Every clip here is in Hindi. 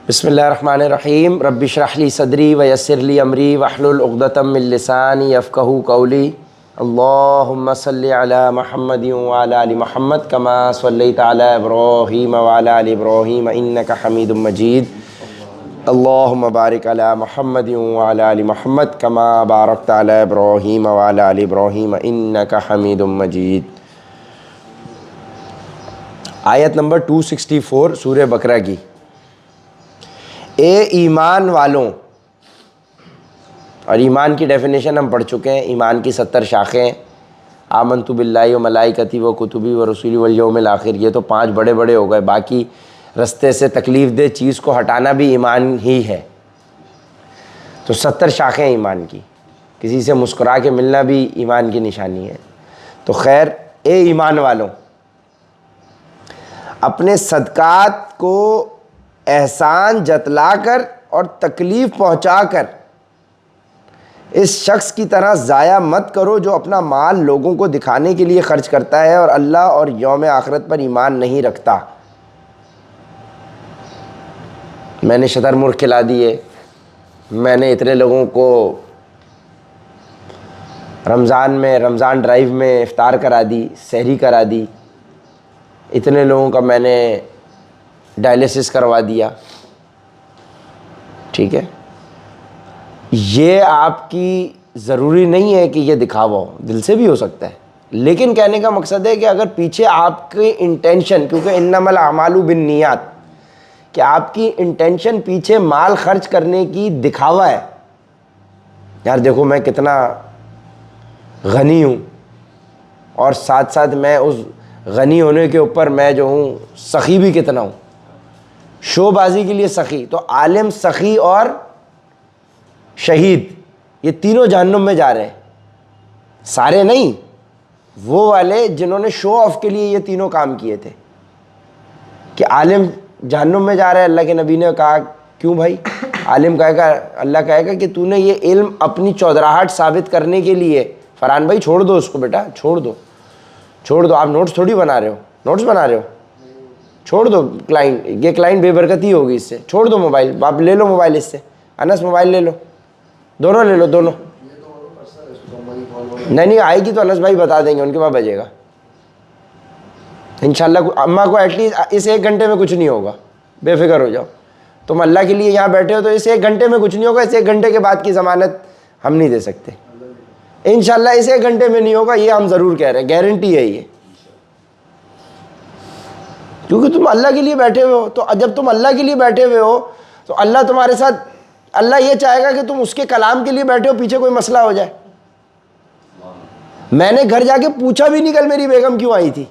बिस्मिल्लाहिर्रहमानिर्रहीम रब्बि इश्रह ली सदरी व यस्सिर ली अमरी वहलुल उक़दतम मिन लिसानी यफ़क़हू क़ौली। अल्लाहुम्मा सल्लि अला मुहम्मदिन व अला आलि मुहम्मद कमा सल्लैता अला इब्राहीम व अला आलि इब्राहीम इन्नका हमीदुम मजीद। अल्लाहुम्मा बारिक अला मुहम्मदिन व अला आलि मुहम्मद कमा बारकता अला इब्राहीम व अला आलि इब्राहीम इन्नका हमीदुम मजीद। आयत नंबर 264 सूरह बकरा की। ए ईमान वालों, और ईमान की डेफिनेशन हम पढ़ चुके हैं। ईमान की 70 शाखें, आमन्तु बिल्लाहि व मलाइकती व कुतुबी व रसूली वल यौमिल आखिर, ये तो 5 बड़े बड़े हो गए। बाकी रास्ते से तकलीफ़ दे चीज़ को हटाना भी ईमान ही है। तो 70 शाखें ईमान की। किसी से मुस्कुरा के मिलना भी ईमान की निशानी है। तो खैर, ए ईमान वालों, अपने सदक़ात को एहसान जतलाकर और तकलीफ़ पहुंचाकर इस शख्स की तरह ज़ाया मत करो जो अपना माल लोगों को दिखाने के लिए ख़र्च करता है और अल्लाह और यौम आखिरत पर ईमान नहीं रखता। मैंने शतरमुर्ग़ खिला दिए, मैंने इतने लोगों को रमज़ान में रमज़ान ड्राइव में इफ़्तार करा दी, सहरी करा दी, इतने लोगों का मैंने डायलिसिस करवा दिया। ठीक है, ये आपकी ज़रूरी नहीं है कि ये दिखावा हो, दिल से भी हो सकता है। लेकिन कहने का मकसद है कि अगर पीछे आपकी इंटेंशन, क्योंकि इन्नमल अमालु बिन्नियात, कि आपकी इंटेंशन पीछे माल खर्च करने की दिखावा है, यार देखो मैं कितना गनी हूँ, और साथ साथ मैं उस गनी होने के ऊपर मैं जो हूँ सखी भी कितना हूँ, शोबाजी के लिए सखी। तो आलिम, सखी और शहीद, ये तीनों जहन्नुम में जा रहे हैं। सारे नहीं, वो वाले जिन्होंने शो ऑफ के लिए ये तीनों काम किए थे। कि आलिम जहन्नुम में जा रहा है, अल्लाह के नबी ने कहा क्यों भाई? आलिम कहेगा, अल्लाह कहेगा कि तूने ये इल्म अपनी चौधराहट साबित करने के लिए, फरहान भाई छोड़ दो उसको बेटा, छोड़ दो, छोड़ दो, आप नोट्स थोड़ी बना रहे हो, नोट्स बना रहे हो, छोड़ दो। क्लाइंट, ये क्लाइंट बेबरकती होगी इससे, छोड़ दो मोबाइल, आप ले लो मोबाइल इससे, अनस मोबाइल ले लो, दोनों ले लो, दोनों। नहीं आएगी तो अनस भाई बता देंगे, उनके पास बजेगा इंशाल्लाह। अम्मा को एटलीस्ट इस 1 घंटे में कुछ नहीं होगा, बेफिक्र हो जाओ। तुम अल्लाह के लिए यहाँ बैठे हो तो इस 1 घंटे में कुछ नहीं होगा। इस 1 घंटे के बाद की ज़मानत हम नहीं दे सकते इंशाल्लाह। इस 1 घंटे में नहीं होगा, ये हम ज़रूर कह रहे हैं, गारंटी है ये, क्योंकि तुम अल्लाह के लिए बैठे हुए हो। तो जब तुम अल्लाह के लिए बैठे हुए हो तो अल्लाह तुम्हारे साथ, अल्लाह ये चाहेगा कि तुम उसके कलाम के लिए बैठे हो, पीछे कोई मसला हो जाए। मैंने घर जाके पूछा भी नहीं कल मेरी बेगम क्यों आई थी,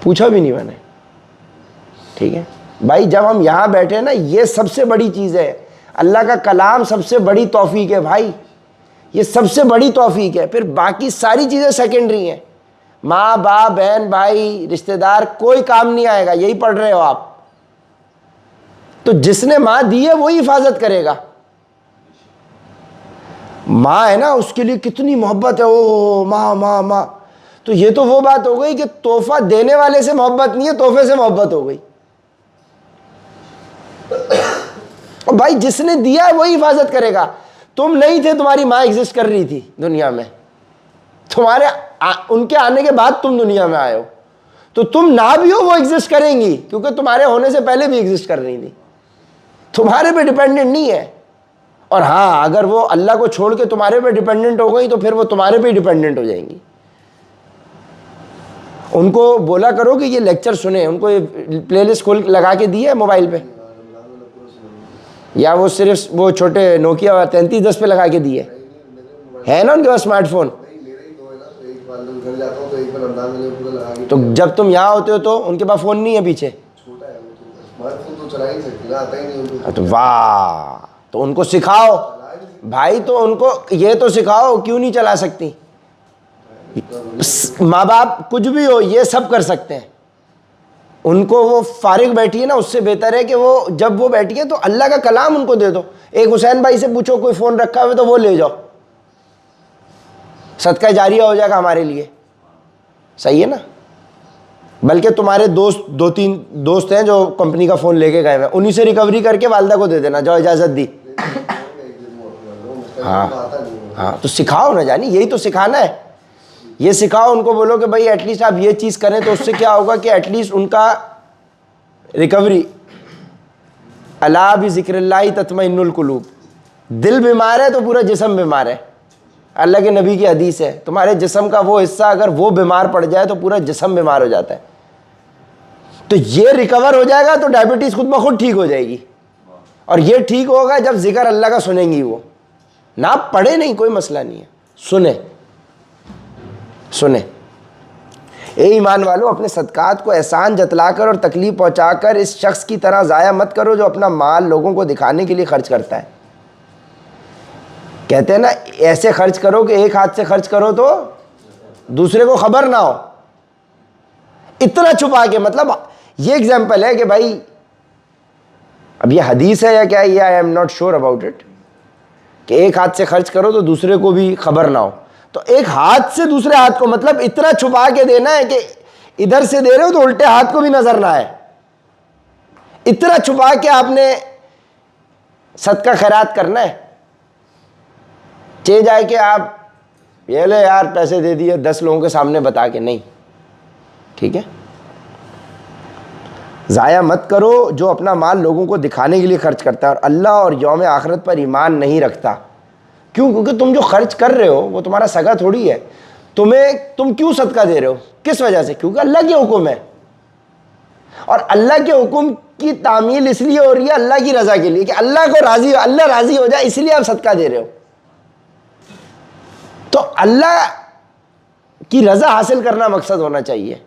पूछा भी नहीं मैंने। ठीक है भाई, जब हम यहाँ बैठे हैं ना, ये सबसे बड़ी चीज़ है। अल्लाह का कलाम सबसे बड़ी तौफीक है भाई, ये सबसे बड़ी तौफीक है। फिर बाकी सारी चीज़ें सेकेंडरी हैं। माँ बाप, बहन भाई, रिश्तेदार, कोई काम नहीं आएगा। यही पढ़ रहे हो आप, तो जिसने माँ दी है वही हिफाजत करेगा। माँ है ना, उसके लिए कितनी मोहब्बत है, ओ माँ माँ माँ। तो ये तो वो बात हो गई कि तोहफा देने वाले से मोहब्बत नहीं है, तोहफे से मोहब्बत हो गई। और भाई जिसने दिया है वही हिफाजत करेगा। तुम नहीं थे, तुम्हारी माँ एग्जिस्ट कर रही थी दुनिया में, उनके आने के बाद तुम दुनिया में आए हो, तो तुम ना भी हो वो एग्जिस्ट करेंगी, क्योंकि तुम्हारे होने से पहले भी एग्जिस्ट कर रही थी। तुम्हारे पे डिपेंडेंट नहीं है। और हाँ, अगर वो अल्लाह को छोड़ के तुम्हारे पे डिपेंडेंट हो गई तो फिर वो तुम्हारे पे ही डिपेंडेंट हो जाएंगी। उनको बोला करो कि ये लेक्चर सुने, उनको ये प्लेलिस्ट खोल लगा के दी है मोबाइल पे, या वो सिर्फ वो छोटे नोकिया 3310 पे लगा के दिए है ना उनके पास स्मार्टफोन। तो जब तुम यहाँ होते हो तो उनके पास फ़ोन नहीं है पीछे, तो वाह, तो उनको सिखाओ भाई, तो उनको ये तो सिखाओ, क्यों नहीं चला सकती। माँ बाप कुछ भी हो, ये सब कर सकते हैं। उनको वो फारिग बैठी है ना, उससे बेहतर है कि वो जब वो बैठी है तो अल्लाह का कलाम उनको दे दो। एक हुसैन भाई से पूछो कोई फ़ोन रखा हुआ तो वो ले जाओ, सदका जारिया हो जाएगा हमारे लिए। सही है ना? बल्कि तुम्हारे दोस्त 2-3 दोस्त हैं जो कंपनी का फ़ोन लेके गए हैं, उन्हीं से रिकवरी करके वालदा को दे देना, जो इजाज़त दी। हाँ हाँ, तो सिखाओ ना जानी, यही तो सिखाना है। ये सिखाओ उनको, बोलो कि भाई एटलीस्ट आप ये चीज़ करें, तो उससे क्या होगा कि एटलीस्ट उनका रिकवरी। अला बिज़िक्रिल्लाहि तत्मइन्नुल कुलूब। दिल बीमार है तो पूरा जिस्म बीमार है। अल्लाह के नबी की हदीस है, तुम्हारे जिस्म का वो हिस्सा अगर वो बीमार पड़ जाए तो पूरा जिस्म बीमार हो जाता है। तो ये रिकवर हो जाएगा तो डायबिटीज़ खुद ब खुद ठीक हो जाएगी। और ये ठीक होगा जब जिक्र अल्लाह का सुनेंगी वो, ना पढ़े नहीं, कोई मसला नहीं है, सुने सुने। ए ईमान वालों, अपने सदकात को एहसान जतलाकर और तकलीफ पहुंचाकर इस शख्स की तरह ज़ाया मत करो जो अपना माल लोगों को दिखाने के लिए खर्च करता है। कहते हैं ना, ऐसे खर्च करो कि एक हाथ से खर्च करो तो दूसरे को खबर ना हो। इतना छुपा के, मतलब ये एग्जाम्पल है कि भाई, अब ये हदीस है या क्या है, ये I am not sure about it, कि एक हाथ से खर्च करो तो दूसरे को भी खबर ना हो। तो एक हाथ से दूसरे हाथ को, मतलब इतना छुपा के देना है कि इधर से दे रहे हो तो उल्टे हाथ को भी नजर ना आए। इतना छुपा के आपने सदका खैरात करना है। चे जाए कि आप ये ले यार पैसे दे दिए 10 लोगों के सामने बता के, नहीं, ठीक है। ज़ाया मत करो जो अपना माल लोगों को दिखाने के लिए खर्च करता है और अल्लाह और यौम आखिरत पर ईमान नहीं रखता। क्यों? क्योंकि तुम जो खर्च कर रहे हो वो तुम्हारा सगा थोड़ी है। तुम क्यों सदका दे रहे हो? किस वजह से? क्योंकि अल्लाह के हुक्म है, और अल्लाह के हुक्म की तामील इसलिए हो रही है अल्लाह की रज़ा के लिए, कि अल्लाह राज़ी हो जाए, इसलिए आप सदका दे रहे हो। तो अल्लाह की रज़ा हासिल करना मकसद होना चाहिए,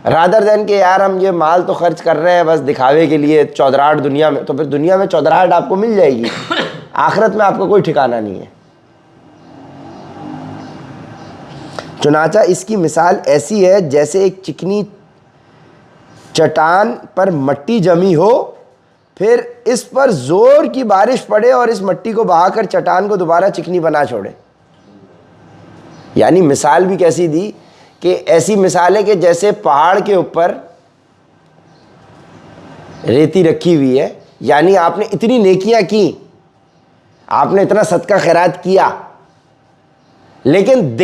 रादर देन के यार हम ये माल तो खर्च कर रहे हैं बस दिखावे के लिए, चौधराहट दुनिया में। तो फिर दुनिया में चौधराहट आपको मिल जाएगी, आखिरत में आपको कोई ठिकाना नहीं है। चुनाचा इसकी मिसाल ऐसी है जैसे एक चिकनी चट्टान पर मट्टी जमी हो, फिर इस पर जोर की बारिश पड़े और इस मट्टी को बहाकर चट्टान को दोबारा चिकनी बना छोड़े। यानी मिसाल भी कैसी दी कि ऐसी मिसाल है कि जैसे पहाड़ के ऊपर रेती रखी हुई है, यानी आपने इतनी नेकियां की, आपने इतना सदका खैरात किया, लेकिन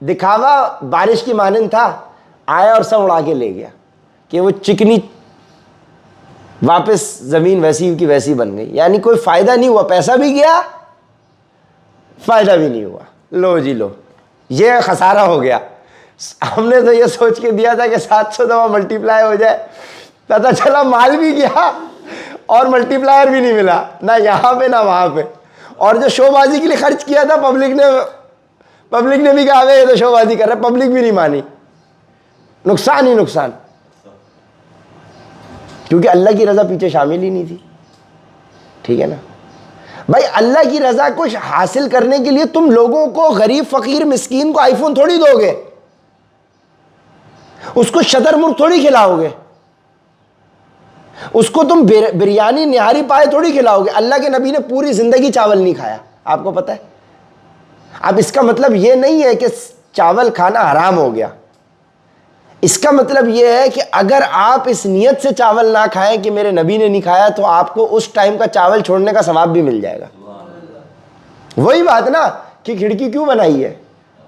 दिखावा बारिश की मानंद था, आया और सब उड़ा के ले गया, कि वो चिकनी वापस ज़मीन वैसी की वैसी बन गई। यानी कोई फ़ायदा नहीं हुआ, पैसा भी गया, फ़ायदा भी नहीं हुआ। लो जी लो, ये खसारा हो गया। हमने तो ये सोच के दिया था कि 700 दफ़ा मल्टीप्लाई हो जाए, पता चला माल भी गया और मल्टीप्लायर भी नहीं मिला, ना यहाँ पे ना वहाँ पे। और जो शोबाजी के लिए खर्च किया था पब्लिक ने भी कहा ये तो शोबाजी कर रहा है, पब्लिक भी नहीं मानी। नुकसान ही नुकसान, क्योंकि अल्लाह की रज़ा पीछे शामिल ही नहीं थी। ठीक है ना भाई, अल्लाह की रज़ा को हासिल करने के लिए तुम लोगों को, गरीब फ़कीर मिस्कीन को आईफोन थोड़ी दोगे, उसको शतरमुर्ग थोड़ी खिलाओगे, उसको तुम बिरयानी निहारी पाए थोड़ी खिलाओगे। अल्लाह के नबी ने पूरी ज़िंदगी चावल नहीं खाया, आपको पता है। अब इसका मतलब ये नहीं है कि चावल खाना हराम हो गया। इसका मतलब यह है कि अगर आप इस नियत से चावल ना खाएं कि मेरे नबी ने नहीं खाया, तो आपको उस टाइम का चावल छोड़ने का सवाब भी मिल जाएगा। वही बात ना कि खिड़की क्यों बनाई है,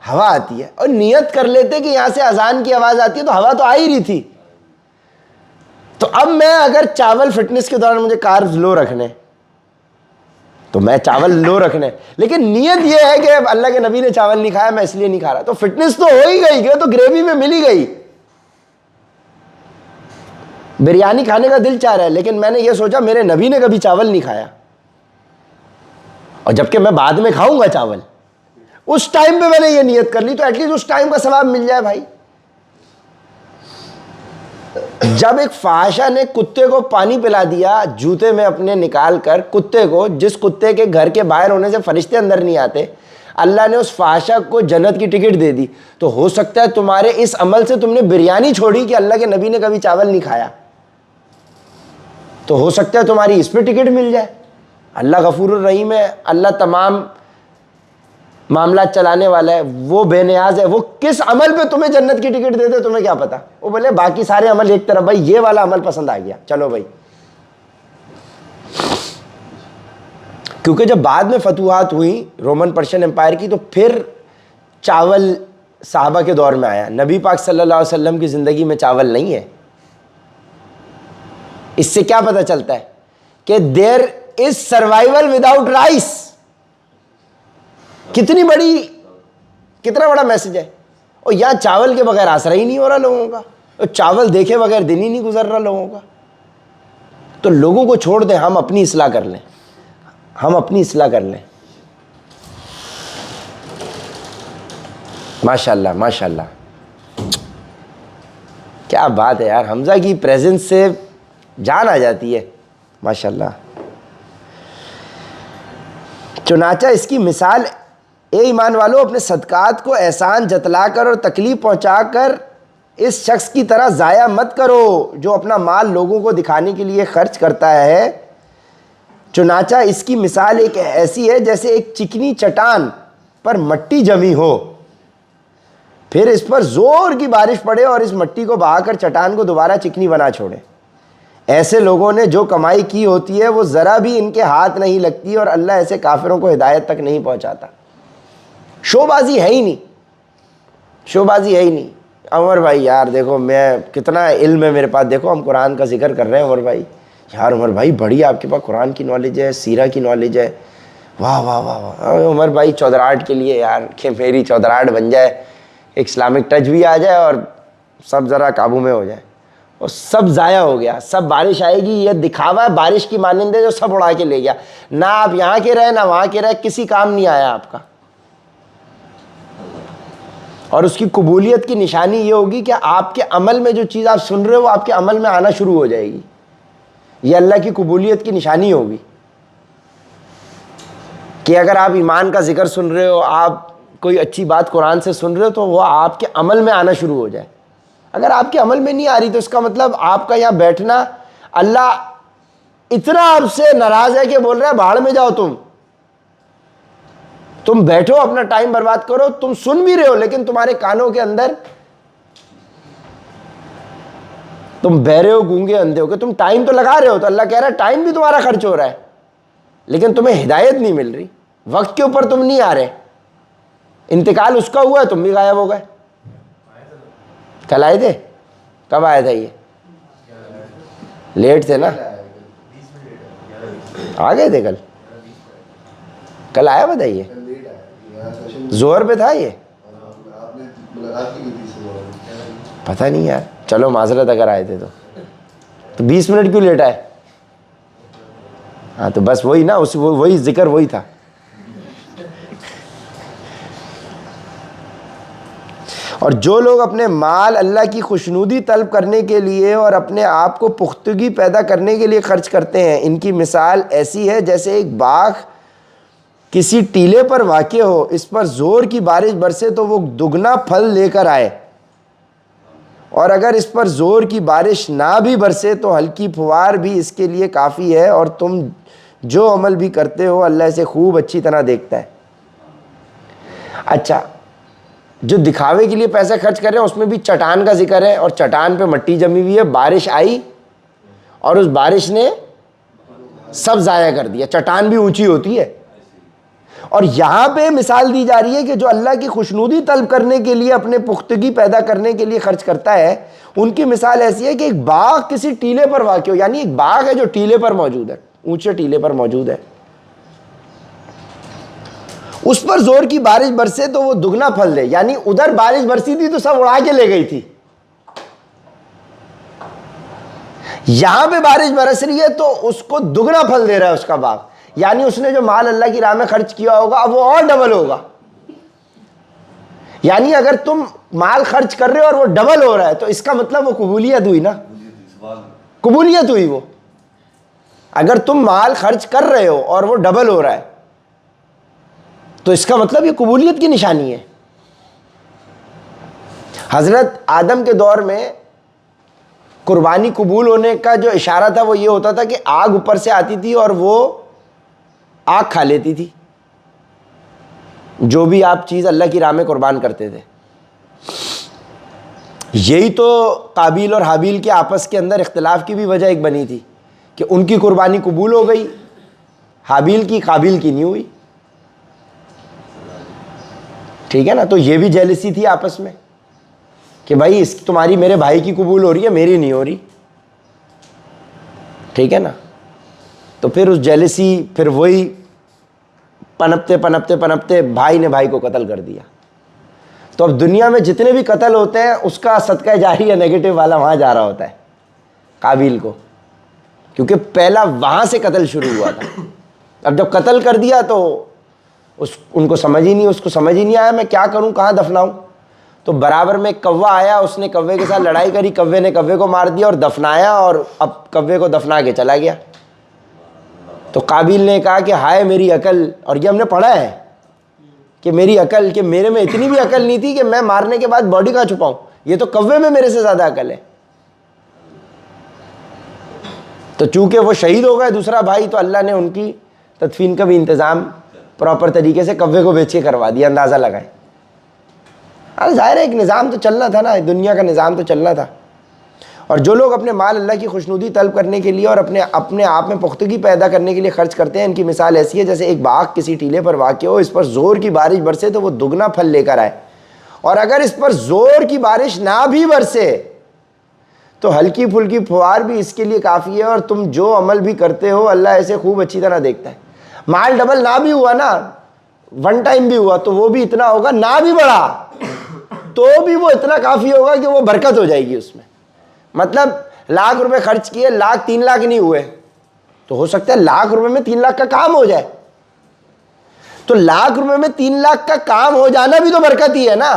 हवा आती है, और नियत कर लेते कि यहां से अजान की आवाज आती है, तो हवा तो आ ही रही थी। तो अब मैं अगर चावल फिटनेस के दौरान मुझे कार्ब्स लो रखने, तो मैं चावल लो रखने, लेकिन नियत यह है कि अल्लाह के नबी ने चावल नहीं खाया, मैं इसलिए नहीं खा रहा, तो फिटनेस तो हो ही गई, तो ग्रेवी में मिल ही गई। बिरयानी खाने का दिल चाह रहा है, लेकिन मैंने ये सोचा मेरे नबी ने कभी चावल नहीं खाया, और जबकि मैं बाद में खाऊंगा चावल, उस टाइम पे मैंने ये नियत कर ली, तो एटलीस्ट उस टाइम का सवाब मिल जाए भाई। जब एक फाहिशा ने कुत्ते को पानी पिला दिया जूते में अपने निकाल कर, कुत्ते को, जिस कुत्ते के घर के बाहर होने से फरिश्ते अंदर नहीं आते, अल्लाह ने उस फाहिशा को जन्नत की टिकट दे दी। तो हो सकता है तुम्हारे इस अमल से तुमने बिरयानी छोड़ी कि अल्लाह के नबी ने कभी चावल नहीं खाया, तो हो सकता है तुम्हारी इस पर टिकट मिल जाए। अल्लाह गफूरुर रहीम है, अल्लाह तमाम मामला चलाने वाला है, वो बेनियाज है, वो किस अमल पे तुम्हें जन्नत की टिकट दे दे तुम्हें क्या पता। वो बोले बाकी सारे अमल एक तरफ, भाई ये वाला अमल पसंद आ गया, चलो भाई। क्योंकि जब बाद में फतुहात हुई रोमन पर्शियन एम्पायर की, तो फिर चावल साहबा के दौर में आया। नबी पाक सल्लल्लाहु अलैहि वसल्लम की ज़िंदगी में चावल नहीं है। इससे क्या पता चलता है कि there is survival without rice. कितना बड़ा मैसेज है। और यहां चावल के बगैर आसरा ही नहीं हो रहा लोगों का, और चावल देखे बगैर दिन ही नहीं गुजर रहा लोगों का। तो लोगों को छोड़ दें, हम अपनी इस्लाह कर लें, हम अपनी इस्लाह कर लें। माशाल्लाह माशाल्लाह, क्या बात है यार, हमजा की प्रेजेंस से जान आ जाती है माशाल्लाह। चुनाचा इसकी मिसाल, ए ईमान वालों, अपने सदकात को एहसान जतलाकर और तकलीफ पहुंचाकर इस शख्स की तरह ज़ाया मत करो जो अपना माल लोगों को दिखाने के लिए खर्च करता है। चुनाचा इसकी मिसाल एक ऐसी है जैसे एक चिकनी चट्टान पर मट्टी जमी हो, फिर इस पर जोर की बारिश पड़े और इस मट्टी को बहाकर चट्टान को दोबारा चिकनी बना छोड़े। ऐसे लोगों ने जो कमाई की होती है वो ज़रा भी इनके हाथ नहीं लगती, और अल्लाह ऐसे काफिरों को हिदायत तक नहीं पहुंचाता। शोबाजी है ही नहीं, शोबाजी है ही नहीं। उमर भाई यार देखो, मैं कितना इल्म है मेरे पास, देखो हम कुरान का जिक्र कर रहे हैं उमर भाई। यार उमर भाई बढ़िया, आपके पास कुरान की नॉलेज है, सीरा की नॉलेज है, वाह वाह वाह वाह। उमर भाई चौधराहट के लिए यार, कि मेरी चौधराहट बन जाए, इस्लामिक टच भी आ जाए और सब ज़रा काबू में हो जाए। और सब ज़ाया हो गया, सब बारिश आएगी ये दिखावा है बारिश की मानिंदे जो सब उड़ा के ले गया। ना आप यहाँ के रहे ना वहाँ के रहे, किसी काम नहीं आया आपका। और उसकी कबूलियत की निशानी ये होगी कि आपके अमल में जो चीज़ आप सुन रहे हो वो आपके अमल में आना शुरू हो जाएगी। ये अल्लाह की कबूलियत की निशानी होगी कि अगर आप ईमान का जिक्र सुन रहे हो, आप कोई अच्छी बात कुरान से सुन रहे हो, तो वो आपके अमल में आना शुरू हो जाए। अगर आपके अमल में नहीं आ रही तो इसका मतलब आपका यहाँ बैठना, अल्लाह इतना आपसे नाराज है कि बोल रहा है बाहर में जाओ, तुम बैठो अपना टाइम बर्बाद करो। तुम सुन भी रहे हो लेकिन तुम्हारे कानों के अंदर तुम बहरे हो, गूंगे, अंधे हो, कि तुम टाइम तो लगा रहे हो। तो अल्लाह कह रहा है टाइम भी तुम्हारा खर्च हो रहा है लेकिन तुम्हें हिदायत नहीं मिल रही, वक्त के ऊपर तुम नहीं आ रहे। इंतकाल उसका हुआ है, तुम भी गायब हो गए। कल आए थे? कब आया था ये? लेट थे ना, आ गए थे कल? कल आया बताइए, जोहर पे था ये? पता नहीं यार, चलो माजरत अगर आए थे तो 20 मिनट क्यों लेट आए? हाँ तो बस वही ना, उस वही जिक्र वही था। और जो लोग अपने माल अल्लाह की खुशनुदी तलब करने के लिए और अपने आप को पुख्तगी पैदा करने के लिए खर्च करते हैं, इनकी मिसाल ऐसी है जैसे एक बाग किसी टीले पर वाक़े हो, इस पर ज़ोर की बारिश बरसे तो वो दुगना फल लेकर आए, और अगर इस पर ज़ोर की बारिश ना भी बरसे तो हल्की फुहार भी इसके लिए काफ़ी है। और तुम जो अमल भी करते हो अल्लाह इसे खूब अच्छी तरह देखता है। अच्छा, जो दिखावे के लिए पैसा खर्च कर रहे हैं उसमें भी चट्टान का जिक्र है, और चट्टान पे मट्टी जमी हुई है, बारिश आई और उस बारिश ने सब ज़ाया कर दिया। चट्टान भी ऊंची होती है। और यहाँ पे मिसाल दी जा रही है कि जो अल्लाह की खुशनुदी तलब करने के लिए, अपने पुख्तगी पैदा करने के लिए खर्च करता है, उनकी मिसाल ऐसी है कि एक बाग किसी टीले पर वाक़ हो, यानी एक बाग है जो टीले पर मौजूद है, ऊंचे टीले पर मौजूद है, उस पर जोर की बारिश बरसे तो वो दुगना फल दे। यानी उधर बारिश बरसी थी तो सब उड़ा के ले गई थी, यहां पे बारिश बरस रही है तो उसको दुगना फल दे रहा है उसका बाग। यानी उसने जो माल अल्लाह की राह में खर्च किया होगा अब वो और डबल होगा। यानी अगर तुम माल खर्च कर रहे हो और वो डबल हो रहा है तो इसका मतलब वो कबूलियत हुई ना, कबूलियत हुई वो। अगर तुम माल खर्च कर रहे हो और वो डबल हो रहा है तो इसका मतलब ये कबूलियत की निशानी है। हजरत आदम के दौर में कुर्बानी कबूल होने का जो इशारा था वो ये होता था कि आग ऊपर से आती थी और वो आग खा लेती थी। जो भी आप चीज़ अल्लाह की राह में कुर्बान करते थे। यही तो काबिल और हाबिल के आपस के अंदर इख्तिलाफ की भी वजह एक बनी थी कि उनकी कुर्बानी कबूल हो गई, हाबिल की काबिल की नहीं हुई। ठीक है ना। तो ये भी जेलसी थी आपस में कि भाई इस तुम्हारी मेरे भाई की कबूल हो रही है, मेरी नहीं हो रही। ठीक है ना। तो फिर उस जेलसी, फिर वही पनपते पनपते पनपते भाई ने भाई को कत्ल कर दिया। तो अब दुनिया में जितने भी कत्ल होते हैं उसका सदका जारी या नेगेटिव वाला वहां जा रहा होता है काबिल को, क्योंकि पहला वहां से कत्ल शुरू हुआ था। अब जब कत्ल कर दिया तो उनको समझ ही नहीं, उसको समझ ही नहीं आया मैं क्या करूं, कहां दफनाऊं। तो बराबर में कौवा आया, उसने कौवे के साथ लड़ाई करी, कौवे ने कौवे को मार दिया और दफनाया, और अब कौवे को दफना के चला गया। तो काबिल ने कहा कि हाय मेरी अकल, और ये हमने पढ़ा है कि मेरी अकल, कि मेरे में इतनी भी अकल नहीं थी कि मैं मारने के बाद बॉडी कहां छुपाऊं, ये तो कौवे में मेरे से ज्यादा अकल है। तो चूंकि वो शहीद हो गए दूसरा भाई, तो अल्लाह ने उनकी तदफीन का भी इंतजाम प्रॉपर तरीके से कौवे को बेच के करवा दिया। अंदाजा लगाए। अरे जाहिर है एक निज़ाम तो चलना था ना, दुनिया का निज़ाम तो चलना था। और जो लोग अपने माल अल्लाह की खुशनुदी तलब करने के लिए और अपने आप में पुख्तगी पैदा करने के लिए खर्च करते हैं, इनकी मिसाल ऐसी है जैसे एक बाग किसी टीले पर वाक़ हो, इस पर ज़ोर की बारिश बरसे तो वो दुगना फल लेकर आए, और अगर इस पर ज़ोर की बारिश ना भी बरसे तो हल्की फुल्की फुहार भी इसके लिए काफ़ी है। और तुम जो अमल भी करते हो अल्लाह ऐसे खूब अच्छी तरह देखता है। माल डबल ना भी हुआ ना, वन टाइम भी हुआ तो वो भी इतना होगा, ना भी बढ़ा तो भी वो इतना काफ़ी होगा कि वो बरकत हो जाएगी उसमें। मतलब लाख रुपए खर्च किए, लाख 3 लाख नहीं हुए, तो हो सकता है लाख रुपए में 3 लाख का काम हो जाए। तो लाख रुपए में 3 लाख का काम हो जाना भी तो बरकत ही है ना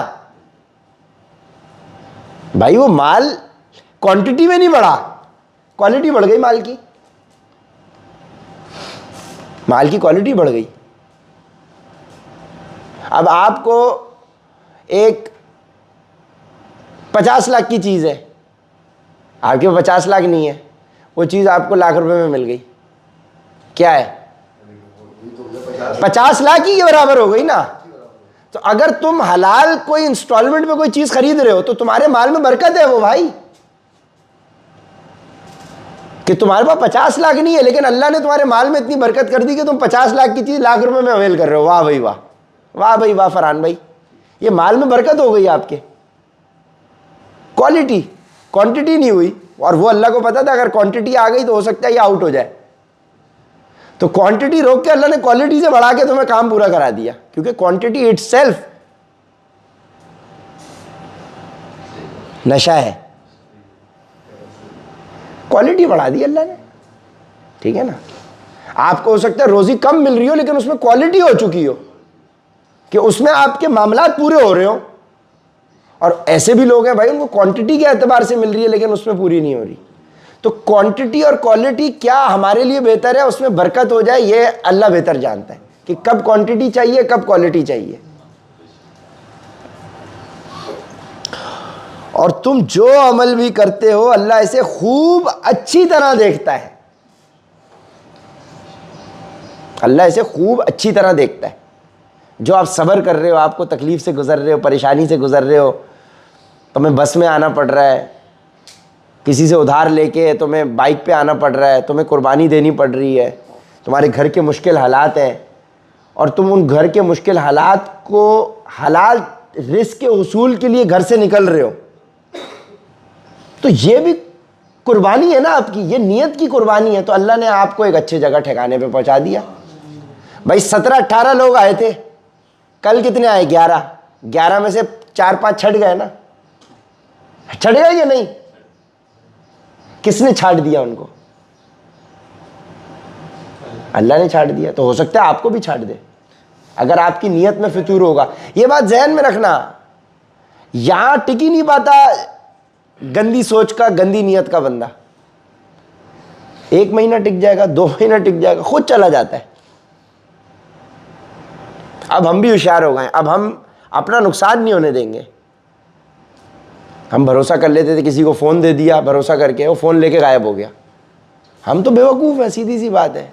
भाई। वो माल क्वांटिटी में नहीं बढ़ा, क्वालिटी बढ़ गई माल की, माल की क्वालिटी बढ़ गई। अब आपको एक 50 लाख की चीज़ है, आपके 50 लाख नहीं है, वो चीज़ आपको लाख रुपए में मिल गई, क्या है 50 लाख ही के बराबर हो गई ना। तो अगर तुम हलाल कोई इंस्टॉलमेंट में कोई चीज़ खरीद रहे हो तो तुम्हारे माल में बरकत है वो भाई। कि तुम्हारे पास 50 लाख नहीं है लेकिन अल्लाह ने तुम्हारे माल में इतनी बरकत कर दी कि तुम 50 लाख की चीज़ लाख रुपए में अवेल कर रहे हो। वाह भाई वाह, वाह भाई वाह फरहान भाई, ये माल में बरकत हो गई आपके। क्वालिटी, क्वांटिटी नहीं हुई। और वो अल्लाह को पता था अगर क्वांटिटी आ गई तो हो सकता है ये आउट हो जाए, तो क्वांटिटी रोक के अल्लाह ने क्वालिटी से बढ़ा के तुम्हें काम पूरा करा दिया, क्योंकि क्वांटिटी इटसेल्फ नशा है। क्वालिटी बढ़ा दी अल्लाह ने। ठीक है ना। आपको हो सकता है रोजी कम मिल रही हो लेकिन उसमें क्वालिटी हो चुकी हो कि उसमें आपके मामलात पूरे हो रहे हो। और ऐसे भी लोग हैं भाई उनको क्वांटिटी के एतबार से मिल रही है लेकिन उसमें पूरी नहीं हो रही। तो क्वांटिटी और क्वालिटी क्या हमारे लिए बेहतर है, उसमें बरकत हो जाए, ये अल्लाह बेहतर जानता है कि कब क्वांटिटी चाहिए कब क्वालिटी चाहिए। और तुम जो अमल भी करते हो अल्लाह इसे खूब अच्छी तरह देखता है। अल्लाह इसे खूब अच्छी तरह देखता है। जो आप सब्र कर रहे हो, आपको तकलीफ से गुजर रहे हो, परेशानी से गुजर रहे हो, तुम्हें बस में आना पड़ रहा है, किसी से उधार लेके तुम्हें बाइक पे आना पड़ रहा है, तुम्हें कुर्बानी देनी पड़ रही है, तुम्हारे घर के मुश्किल हालात हैं, और तुम उन घर के मुश्किल हालात को हलाल रिस्क के उसूल के लिए घर से निकल रहे हो, तो ये भी कुर्बानी है ना आपकी, ये नियत की कुर्बानी है। तो अल्लाह ने आपको एक अच्छे जगह ठिकाने पे पहुंचा दिया। भाई 17-18 लोग आए थे, कल कितने आए 11 में से 4-5 छट गए ना, छट गए कि नहीं? किसने छाट दिया उनको? अल्लाह ने छाट दिया। तो हो सकता है आपको भी छाट दे अगर आपकी नीयत में फितूर होगा। ये बात ज़हन में रखना। यहां टिक ही नहीं पाता गंदी सोच का, गंदी नीयत का बंदा। 1 महीना टिक जाएगा, 2 महीना टिक जाएगा, खुद चला जाता है। अब हम भी होशियार हो गए, अब हम अपना नुकसान नहीं होने देंगे। हम भरोसा कर लेते थे, किसी को फ़ोन दे दिया भरोसा करके, वो फ़ोन लेके गायब हो गया। हम तो बेवकूफ़ हैं, सीधी सी बात है।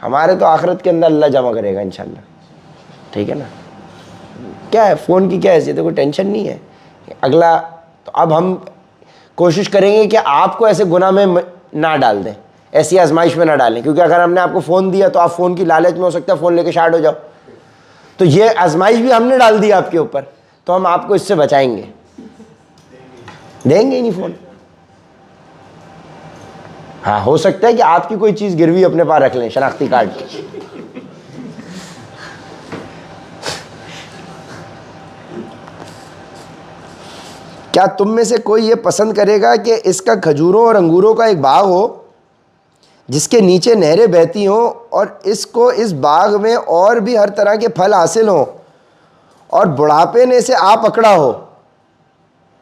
हमारे तो आखिरत के अंदर अल्लाह जमा करेगा इंशाल्लाह। ठीक है ना। क्या है, फ़ोन की क्या हैसियत है, कोई टेंशन नहीं है। अगला तो अब हम कोशिश करेंगे कि आपको ऐसे गुनाह में ना डाल दें, ऐसी आजमाइश में ना डालें, क्योंकि अगर हमने आपको फ़ोन दिया तो आप फ़ोन की लालच में हो सकता है फ़ोन लेके शार्ट हो जाओ। तो ये आजमाइश भी हमने डाल दी आपके ऊपर, तो हम आपको इससे बचाएंगे, देंगे ही नहीं फ़ोन। हाँ, हो सकता है कि आपकी कोई चीज़ गिरवी अपने पास रख लें, शनाख्ती कार्ड की। क्या तुम में से कोई ये पसंद करेगा कि इसका खजूरों और अंगूरों का एक बाग हो जिसके नीचे नहरें बहती हों और इसको इस बाग में और भी हर तरह के फल हासिल हों और बुढ़ापे ने इसे आ पकड़ा हो?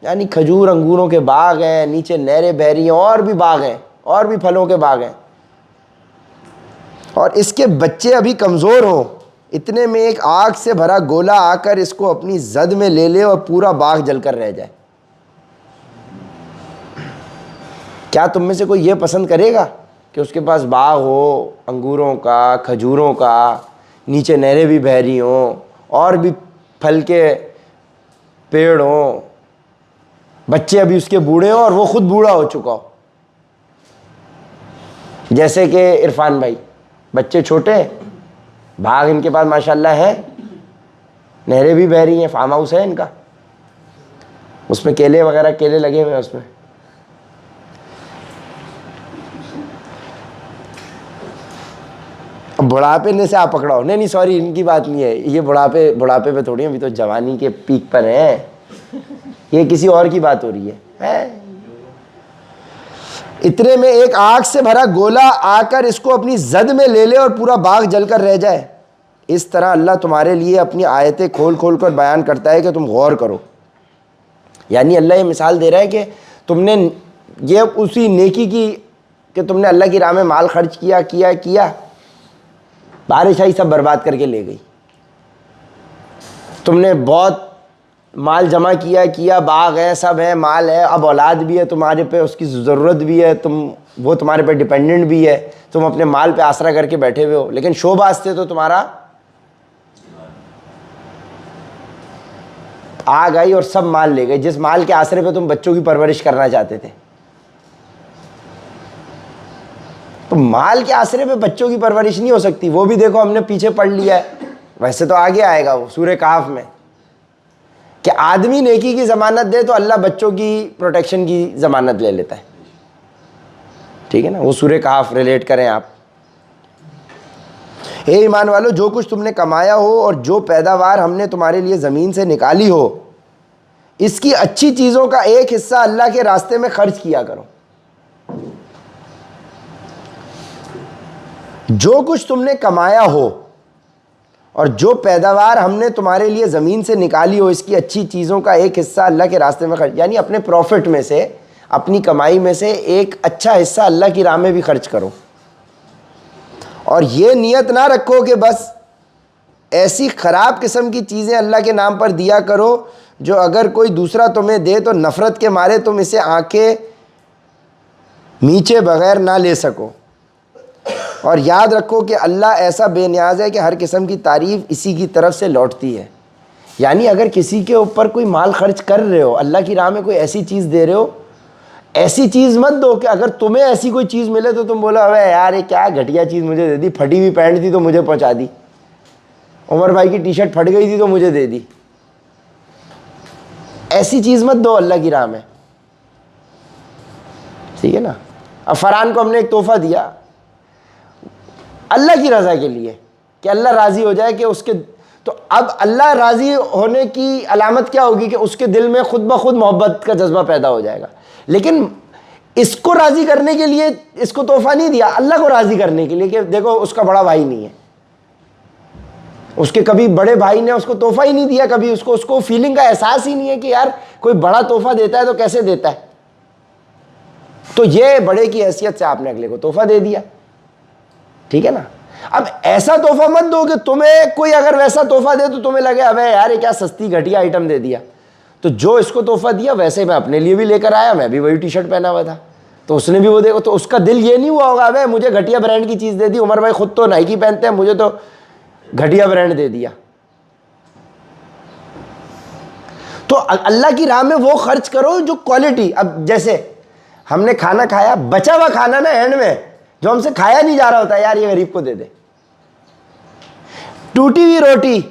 यानी खजूर अंगूरों के बाग हैं, नीचे नहरें बह रही हैं, और भी बाग हैं, और भी फलों के बाग हैं, और इसके बच्चे अभी कमज़ोर हों, इतने में एक आग से भरा गोला आकर इसको अपनी जद में ले ले और पूरा बाग जलकर रह जाए। क्या तुम में से कोई ये पसंद करेगा कि उसके पास बाग हो अंगूरों का, खजूरों का, नीचे नहरें भी बह रही हों, और भी फल के पेड़ हों, बच्चे अभी उसके बूढ़े हों और वो खुद बूढ़ा हो चुका हो? जैसे कि इरफान भाई, बच्चे छोटे, बाग इनके पास माशाल्लाह है, नहरें भी बह रही हैं, फार्म हाउस है इनका, उसमें केले वगैरह, केले लगे हुए हैं उसमें। बुढ़ापे ने से आप पकड़ाओ, नहीं सॉरी, इनकी बात नहीं है, ये बुढ़ापे पे थोड़ी, अभी तो जवानी के पीक पर है, ये किसी और की बात हो रही है। इतने में एक आग से भरा गोला आकर इसको अपनी जद में ले ले और पूरा बाग जलकर रह जाए। इस तरह अल्लाह तुम्हारे लिए अपनी आयतें खोल खोल कर बयान करता है कि तुम गौर करो। यानी अल्लाह ये मिसाल दे रहा है कि तुमने ये उसी नेकी की कि तुमने अल्लाह की राह में माल खर्च किया, बारिश आई सब बर्बाद करके ले गई। तुमने बहुत माल जमा किया, बाग है, सब है, माल है, अब औलाद भी है तुम्हारे पे, उसकी ज़रूरत भी है, वो तुम्हारे पे डिपेंडेंट भी है, तुम अपने माल पे आसरा करके बैठे हुए हो, लेकिन शोबाज थे तो तुम्हारा आग आई और सब माल ले गए, जिस माल के आसरे पे तुम बच्चों की परवरिश करना चाहते थे। तो माल के आसरे पे बच्चों की परवरिश नहीं हो सकती। वो भी देखो हमने पीछे पढ़ लिया है, वैसे तो आगे आएगा वो सूरह काफ में, कि आदमी नेकी की ज़मानत दे तो अल्लाह बच्चों की प्रोटेक्शन की ज़मानत ले लेता है। ठीक है ना, वो सूरह काफ रिलेट करें आप। हे ईमान वालों, जो कुछ तुमने कमाया हो और जो पैदावार हमने तुम्हारे लिए ज़मीन से निकाली हो, इसकी अच्छी चीज़ों का एक हिस्सा अल्लाह के रास्ते में खर्च किया करो। जो कुछ तुमने कमाया हो और जो पैदावार हमने तुम्हारे लिए ज़मीन से निकाली हो, इसकी अच्छी चीज़ों का एक हिस्सा अल्लाह के रास्ते में खर्च, यानी अपने प्रॉफिट में से, अपनी कमाई में से एक अच्छा हिस्सा अल्लाह की राह में भी खर्च करो। और ये नियत ना रखो कि बस ऐसी ख़राब किस्म की चीज़ें अल्लाह के नाम पर दिया करो जो अगर कोई दूसरा तुम्हें दे तो नफ़रत के मारे तुम इसे आंखें नीचे बगैर ना ले सको। और याद रखो कि अल्लाह ऐसा बेनियाज है कि हर किस्म की तारीफ़ इसी की तरफ से लौटती है। यानी अगर किसी के ऊपर कोई माल खर्च कर रहे हो, अल्लाह की राह में कोई ऐसी चीज़ दे रहे हो, ऐसी चीज़ मत दो कि अगर तुम्हें ऐसी कोई चीज़ मिले तो तुम बोलो अबे यार ये क्या घटिया चीज़ मुझे दे दी, फटी हुई पैंट थी तो मुझे पहुंचा दी, उमर भाई की टी शर्ट फट गई थी तो मुझे दे दी। ऐसी चीज़ मत दो अल्लाह की राह में, ठीक है ना। अब फरहान को हमने एक तोहफा दिया अल्लाह की रज़ा के लिए कि अल्लाह राज़ी हो जाए कि उसके, तो अब अल्लाह राज़ी होने की अलामत क्या होगी कि उसके दिल में खुद ब खुद मोहब्बत का जज्बा पैदा हो जाएगा। लेकिन इसको राज़ी करने के लिए इसको तोहफा नहीं दिया, अल्लाह को राज़ी करने के लिए कि देखो उसका बड़ा भाई नहीं है, उसके कभी बड़े भाई ने उसको तोहफा ही नहीं दिया, कभी उसको फीलिंग का एहसास ही नहीं है कि यार कोई बड़ा तोहफा देता है तो कैसे देता है। तो ये बड़े की हैसियत से आपने अगले को तोहफा दे दिया, ठीक है ना। अब ऐसा तोहफा मत दो कि तुम्हें कोई अगर वैसा तोहफा दे तो तुम्हें लगे अबे यार ये क्या सस्ती घटिया आइटम दे दिया। तो जो इसको तोहफा दिया वैसे मैं अपने लिए भी लेकर आया, मैं भी वही टी शर्ट पहना हुआ था, तो उसने भी वो देखो, तो उसका दिल ये नहीं हुआ होगा अबे मुझे घटिया ब्रांड की चीज़ दे दी, उमर भाई खुद तो नाइकी पहनते हैं, मुझे तो घटिया ब्रांड दे दिया। तो अल्लाह की राह में वो खर्च करो जो क्वालिटी। अब जैसे हमने खाना खाया, बचा हुआ खाना ना एंड में जो हमसे खाया नहीं जा रहा होता, यार ये गरीब को दे दे। टूटी हुई रोटी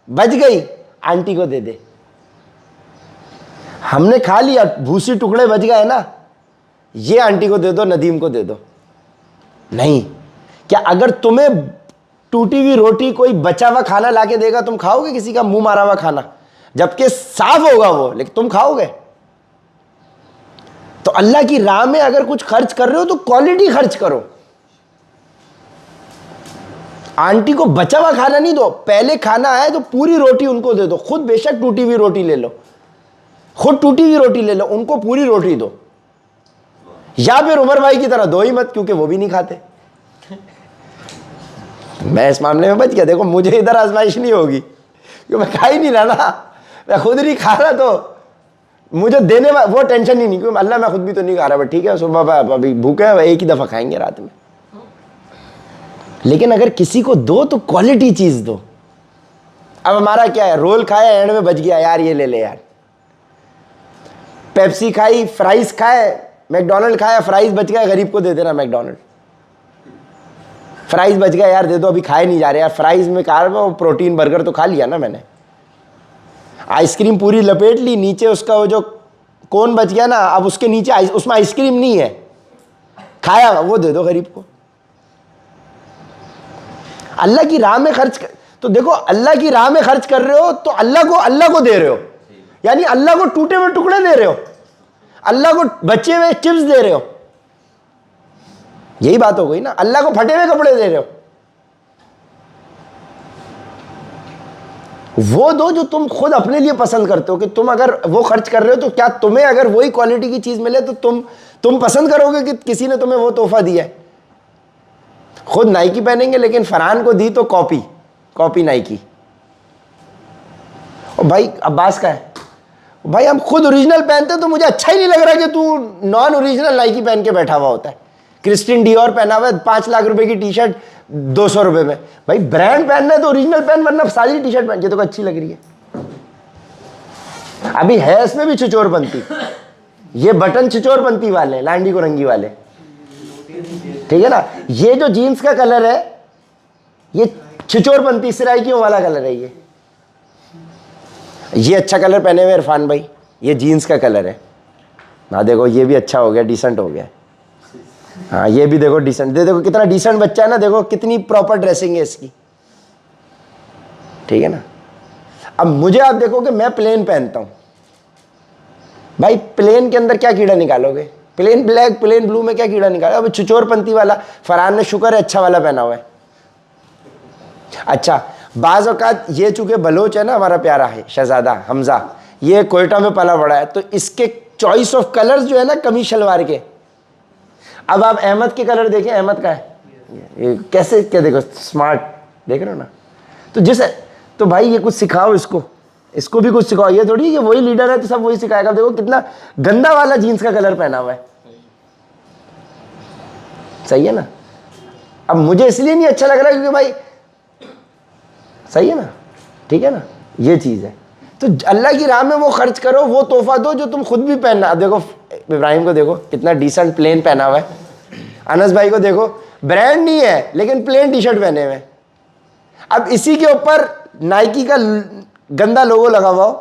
बच गई, आंटी को दे दे। हमने खा लिया, भूसी टुकड़े बच गए ना, ये आंटी को दे दो, नदीम को दे दो। नहीं, क्या अगर तुम्हें टूटी हुई रोटी कोई बचा हुआ खाना लाके देगा, तुम खाओगे किसी का मुंह मारा हुआ खाना? जबकि साफ होगा वो, लेकिन तुम खाओगे? तो अल्लाह की राह में अगर कुछ खर्च कर रहे हो तो क्वालिटी खर्च करो। आंटी को बचा हुआ खाना नहीं दो, पहले खाना आए तो पूरी रोटी उनको दे दो। खुद बेशक टूटी हुई रोटी ले लो, खुद टूटी हुई रोटी ले लो, उनको पूरी रोटी दो। या फिर उमर भाई की तरह दो ही मत, क्योंकि वो भी नहीं खाते। मैं इस मामले में बच गया। देखो मुझे इधर आजमाइश नहीं होगी क्योंकि मैं खा ही नहीं रहा ना, मैं खुद नहीं खा रहा, तो मुझे देने वो टेंशन ही नहीं, क्योंकि अल्लाह मैं खुद भी तो नहीं खा रहा। बट ठीक है, सुबह अभी भूखे हैं, एक ही दफा खाएंगे रात में। लेकिन अगर किसी को दो तो क्वालिटी चीज दो। अब हमारा क्या है, रोल खाया एंड में बच गया, यार ये ले ले यार। पेप्सी खाई, फ्राइज खाए, मैकडोनल्ड खाया, फ्राइज बच गया, गरीब को दे देना मैकडोनल्ड। फ्राइज बच गया, यार दे दो, अभी खाए नहीं जा रहे यार। फ्राइज में कार्ब प्रोटीन, बर्गर तो खा लिया ना मैंने। आइसक्रीम पूरी लपेट ली, नीचे उसका वो जो कोन बच गया ना, अब उसके नीचे उसमें आइसक्रीम नहीं है, खाया, वो दे दो गरीब को। अल्लाह की राह में खर्च कर, तो देखो अल्लाह की राह में खर्च कर रहे हो तो अल्लाह को दे रहे हो, यानी अल्लाह को टूटे हुए टुकड़े दे रहे हो, अल्लाह को बचे हुए चिप्स दे रहे हो। यही बात हो गई ना, अल्लाह को फटे हुए कपड़े दे रहे हो। वो दो जो तुम खुद अपने लिए पसंद करते हो, कि तुम अगर वो खर्च कर रहे हो तो क्या तुम्हें अगर वही क्वालिटी की चीज मिले तो तुम पसंद करोगे कि किसी ने तुम्हें वो तोहफा दिया है। खुद नाइकी पहनेंगे, लेकिन फरहान को दी तो कॉपी नाइकी। और भाई अब्बास का है, भाई हम खुद ओरिजिनल पहनते तो मुझे अच्छा ही नहीं लग रहा कि तू नॉन ओरिजिनल नाइकी पहन के बैठा हुआ होता है। क्रिस्टियन डियोर पहना हुआ है, 5 लाख रुपए की टी शर्ट 200 रुपए में। भाई ब्रांड पहनना है तो ओरिजिनल पहन, वरना सारी टी शर्ट पहन के तो अच्छी लग रही है। अभी है इसमें भी छिचोरपंती, ये बटन छिचोरपंती वाले, लांडी को रंगी वाले, ठीक है ना। ये जो जीन्स का कलर है ये छिचोरपंती सिराइकियों वाला कलर है। ये अच्छा कलर पहने हुए इरफान भाई, ये जीन्स का कलर है। हाँ देखो ये भी अच्छा हो गया, डिसेंट हो गया। हाँ ये भी देखो डिसेंट, देखो कितना डिसेंट बच्चा है ना, देखो कितनी प्रॉपर ड्रेसिंग है इसकी, ठीक है ना। अब मुझे आप देखोगे मैं प्लेन पहनता हूं, भाई प्लेन के अंदर क्या कीड़ा निकालोगे? प्लेन ब्लैक प्लेन ब्लू में क्या कीड़ा निकालोगे? अब छिचोरपंती वाला फरहान ने शुक्र है अच्छा वाला पहना हुआ है। अच्छा बाज़ औक़ात ये चूंकि बलोच है ना, हमारा प्यारा है शहजादा हमजा, ये कोयटा में पला बड़ा है, तो इसके चॉइस ऑफ कलर्स जो है ना कमीज शलवार के। अब आप अहमद के कलर देखें, अहमद का है ये कैसे, क्या देखो स्मार्ट, देख रहे हो ना। तो जिसे तो भाई ये कुछ सिखाओ इसको भी कुछ सिखाओ। ये थोड़ी कि वही लीडर है तो सब वही सिखाएगा। देखो कितना गंदा वाला जीन्स का कलर पहना हुआ है, सही है ना। अब मुझे इसलिए नहीं अच्छा लग रहा क्योंकि भाई सही है ना, ठीक है ना, ये चीज़ है। तो अल्लाह की राह में वो खर्च करो, वो तोहफा दो जो तुम खुद भी पहनना। देखो इब्राहिम को देखो कितना डिसेंट प्लेन पहना हुआ है, अनस भाई को देखो ब्रांड नहीं है लेकिन प्लेन टी शर्ट पहने हुए। अब इसी के ऊपर नाइकी का गंदा लोगो लगा हुआ हो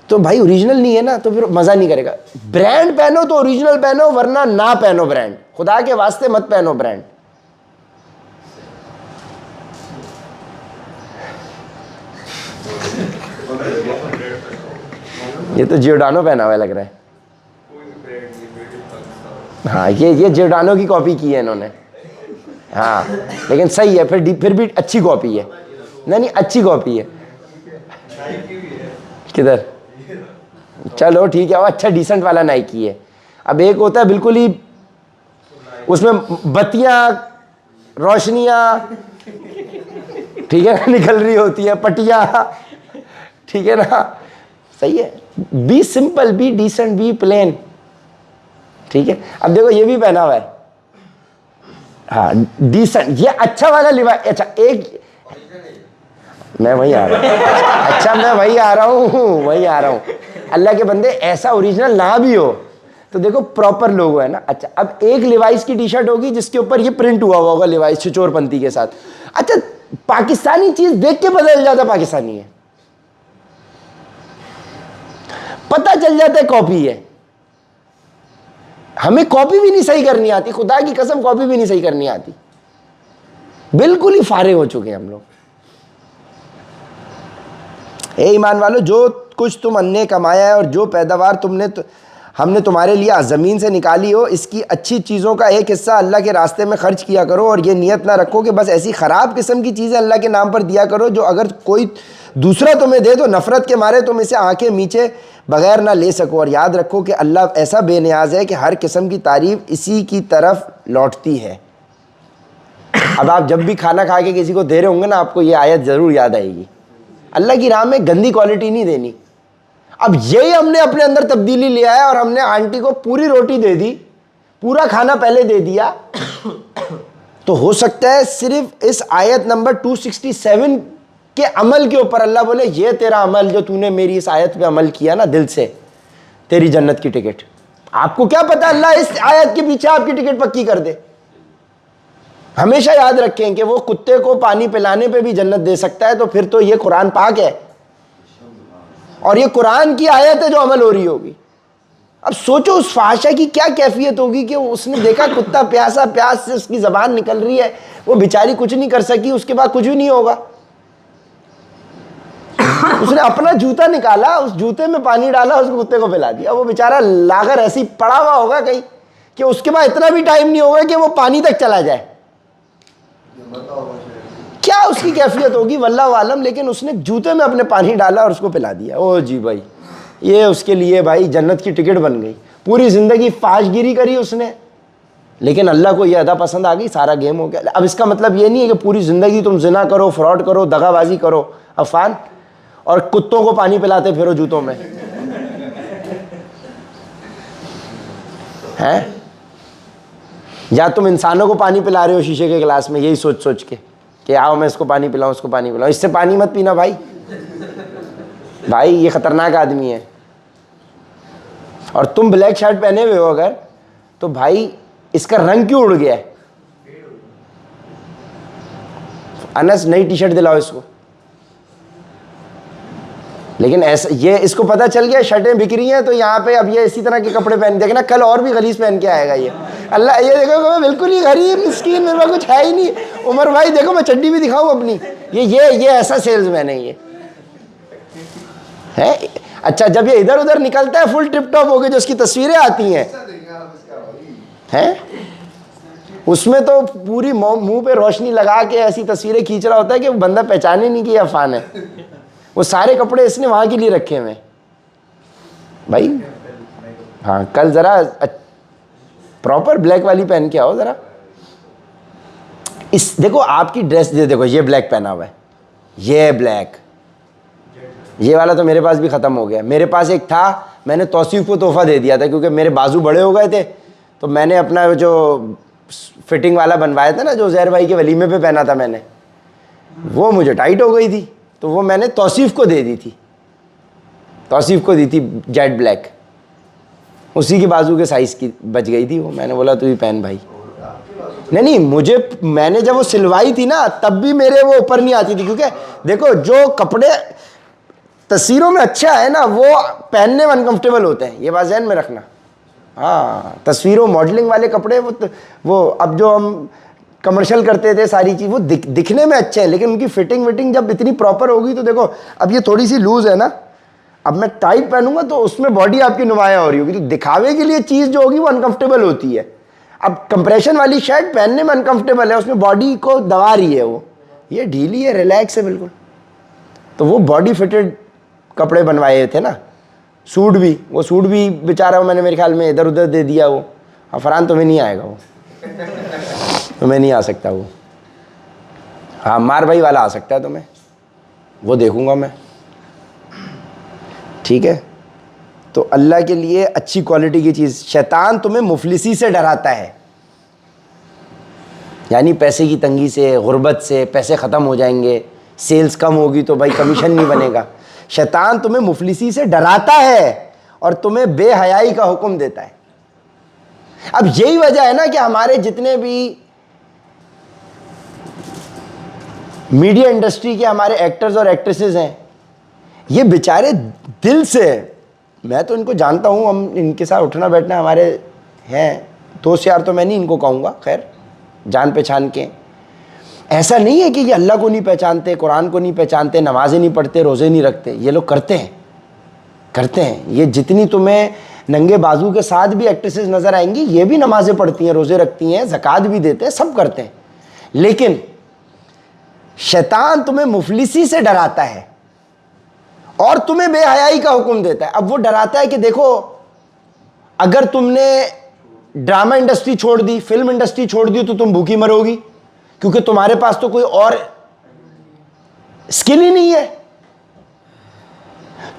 तो भाई ओरिजिनल नहीं है ना, तो फिर मजा नहीं करेगा। ब्रांड पहनो तो ओरिजिनल पहनो, वरना ना पहनो ब्रांड, खुदा के वास्ते मत पहनो ब्रांड। ये तो जियोडानो पहना हुआ लग रहा है। हाँ ये जियोडानो की कॉपी की है इन्होंने, हाँ लेकिन सही है, फिर भी अच्छी कॉपी है। नहीं अच्छी कॉपी है। किधर? चलो ठीक है, वो अच्छा डिसेंट वाला नाइकी है। अब एक होता है बिल्कुल ही उसमें बत्तियां रोशनियां, ठीक है निकल रही होती है, पटिया, ठीक है ना, सही है। Be simple, be decent, be plain, ठीक है। अब देखो ये भी पहना हुआ है, हाँ डिसेंट, ये अच्छा वाला लिवा। अच्छा एक मैं वहीं आ रहा हूँ। अच्छा मैं वहीं आ रहा हूँ, वहीं आ रहा हूँ। अल्लाह के बंदे ऐसा ओरिजिनल ना भी हो तो देखो प्रॉपर लोगो है ना। अच्छा अब एक लिवाइस की टी शर्ट होगी जिसके ऊपर ये प्रिंट हुआ हुआ होगा लिवाइस छिचोरपंथी के साथ। अच्छा पाकिस्तानी चीज देख के पता चल जाता पाकिस्तानी है, पता चल जाता है कॉपी है। हमें कॉपी भी नहीं सही करनी आती, खुदा की कसम कॉपी भी नहीं सही करनी आती, बिल्कुल ही फारे हो चुके हैं हम लोग। ए ईमान वालों, जो कुछ तुम अन्य कमाया है और जो पैदावार हमने तुम्हारे लिए ज़मीन से निकाली हो, इसकी अच्छी चीज़ों का एक हिस्सा अल्लाह के रास्ते में खर्च किया करो और ये नियत ना रखो कि बस ऐसी ख़राब किस्म की चीज़ें अल्लाह के नाम पर दिया करो जो अगर कोई दूसरा तुम्हें दे तो नफ़रत के मारे तुम इसे आंखें मीचे बगैर ना ले सको। और याद रखो कि अल्लाह ऐसा बेनियाज है कि हर किस्म की तारीफ़ इसी की तरफ लौटती है। अब आप जब भी खाना खा के किसी को दे रहे होंगे ना, आपको ये आयत ज़रूर याद आएगी, अल्लाह की राह में गंदी क्वालिटी नहीं देनी। अब यही हमने अपने अंदर तब्दीली लिया है और हमने आंटी को पूरी रोटी दे दी, पूरा खाना पहले दे दिया। तो हो सकता है सिर्फ इस आयत नंबर 267 के अमल के ऊपर अल्लाह बोले ये तेरा अमल जो तूने मेरी इस आयत पे अमल किया ना दिल से, तेरी जन्नत की टिकट। आपको क्या पता अल्लाह इस आयत के पीछे आपकी टिकट पक्की कर दे। हमेशा याद रखें कि वो कुत्ते को पानी पिलाने पे भी जन्नत दे सकता है, तो फिर तो ये कुरान पाक है और ये कुरान की आयत है जो अमल हो रही होगी। अब सोचो उस फाहिशा की क्या कैफियत होगी कि उसने देखा कुत्ता प्यासा, प्यास से उसकी जबान निकल रही है, वो बेचारी कुछ नहीं कर सकी, उसके बाद कुछ भी नहीं होगा। उसने अपना जूता निकाला, उस जूते में पानी डाला, उस कुत्ते को पिला दिया। वो बेचारा लाकर ऐसी पड़ा हुआ होगा कहीं कि उसके बाद इतना भी टाइम नहीं होगा कि वो पानी तक चला जाए। क्या उसकी कैफियत होगी वल्लाह आलम, लेकिन उसने जूते में अपने पानी डाला और उसको पिला दिया। ओ जी भाई, ये उसके लिए भाई जन्नत की टिकट बन गई। पूरी ज़िंदगी फाशगिरी करी उसने, लेकिन अल्लाह को ये अदा पसंद आ गई, सारा गेम हो गया। अब इसका मतलब ये नहीं है कि पूरी ज़िंदगी तुम जिना करो, फ्रॉड करो, दगाबाजी करो, अफान, और कुत्तों को पानी पिलाते फिरो जूतों में, हैं? या तुम इंसानों को पानी पिला रहे हो शीशे के गिलास में, यही सोच सोच के कि आओ मैं इसको पानी पिलाऊं, इसको पानी पिलाऊं। इससे पानी मत पीना भाई, भाई ये खतरनाक आदमी है। और तुम ब्लैक शर्ट पहने हुए हो अगर, तो भाई इसका रंग क्यों उड़ गया है? अनस नई टी शर्ट दिलाओ इसको। लेकिन ऐसा ये इसको पता चल गया शर्टें बिक रही हैं, तो यहाँ पे अब ये इसी तरह के कपड़े पहन, देखना कल और भी गलीज पहन के आएगा ये। अल्लाह, ये देखो मैं बिल्कुल ही गरीब मिस्कीन, मेरे पास कुछ है ही नहीं। उमर भाई देखो मैं चड्डी भी दिखाऊं अपनी, ये ऐसा सेल्समैन है ये, है। अच्छा जब ये इधर उधर निकलता है फुल टिप टॉप होके, जो उसकी तस्वीरें आती हैं, उसमें तो पूरी मुंह पे रोशनी लगा के ऐसी तस्वीरें खींच रहा होता है कि बंदा पहचाने नहीं कि ये अफान है। वो सारे कपड़े इसने वहां के लिए रखे हुए भाई। हाँ कल जरा प्रॉपर ब्लैक वाली पहन के आओ जरा। इस देखो आपकी ड्रेस देखो, ये ब्लैक पहना हुआ है, ये ब्लैक, ये वाला तो मेरे पास भी ख़त्म हो गया। मेरे पास एक था, मैंने तौसीफ को तोहफा दे दिया था क्योंकि मेरे बाजू बड़े हो गए थे, तो मैंने अपना जो फिटिंग वाला बनवाया था ना, जो ज़हर भाई के वलीमे पे पहना था मैंने, वो मुझे टाइट हो गई थी, तो वो मैंने तौसीफ को दे दी थी, तौसीफ को दी थी जेट ब्लैक, उसी की बाजू के साइज़ की बच गई थी वो। मैंने बोला तू ही पहन भाई। नहीं मैंने जब वो सिलवाई थी ना, तब भी मेरे वो ऊपर नहीं आती थी, क्योंकि देखो जो कपड़े तस्वीरों में अच्छा है ना, वो पहनने में अनकंफर्टेबल होते हैं, ये बात ज़हन में रखना। हाँ तस्वीरों मॉडलिंग वाले कपड़े वो अब जो हम कमर्शियल करते थे सारी चीज़, वो दिखने में अच्छे हैं, लेकिन उनकी फिटिंग विटिंग जब इतनी प्रॉपर होगी तो देखो अब ये थोड़ी सी लूज़ है ना, अब मैं टाइट पहनूंगा तो उसमें बॉडी आपकी नुमाया हो रही होगी, तो दिखावे के लिए चीज़ जो होगी वो अनकंफर्टेबल होती है। अब कंप्रेशन वाली शर्ट पहनने में अनकंफर्टेबल है, उसमें बॉडी को दबा रही है, वो ये ढीली है, रिलैक्स है बिल्कुल। तो वो बॉडी फिटेड कपड़े बनवाए थे ना, सूट भी, वो सूट भी बेचारा मैंने मेरे ख्याल में इधर उधर दे दिया वो। हाँ फरहान तुम्हें नहीं आएगा वो, तुम्हें नहीं आ सकता वो। हाँ मार भाई वाला आ सकता है तुम्हें, वो देखूंगा मैं, ठीक है। तो अल्लाह के लिए अच्छी क्वालिटी की चीज़। शैतान तुम्हें मुफलिसी से डराता है, यानी पैसे की तंगी से, गुर्बत से, पैसे ख़त्म हो जाएंगे, सेल्स कम होगी तो भाई कमीशन नहीं बनेगा। शैतान तुम्हें मुफलिसी से डराता है और तुम्हें बेहयाई का हुक्म देता है। अब यही वजह है ना कि हमारे जितने भी मीडिया इंडस्ट्री के हमारे एक्टर्स और एक्ट्रेसेस हैं, ये बेचारे दिल से, मैं तो इनको जानता हूँ, हम इनके साथ उठना बैठना हमारे हैं दोस्त यार, तो मैं नहीं इनको कहूँगा, खैर जान पहचान के। ऐसा नहीं है कि ये अल्लाह को नहीं पहचानते, कुरान को नहीं पहचानते, नमाजें नहीं पढ़ते, रोज़े नहीं रखते, ये लोग करते हैं। ये जितनी तुम्हें नंगे बाजू के साथ भी एक्ट्रेसेस नज़र आएंगी, ये भी नमाजें पढ़ती हैं, रोज़े रखती हैं, ज़कात भी देते हैं, सब करते हैं। लेकिन शैतान तुम्हें मुफलिसी से डराता है और तुम्हें बेहयाई का हुक्म देता है। अब वो डराता है कि देखो, अगर तुमने ड्रामा इंडस्ट्री छोड़ दी, फिल्म इंडस्ट्री छोड़ दी, तो तुम भूखी मरोगी, क्योंकि तुम्हारे पास तो कोई और स्किल ही नहीं है।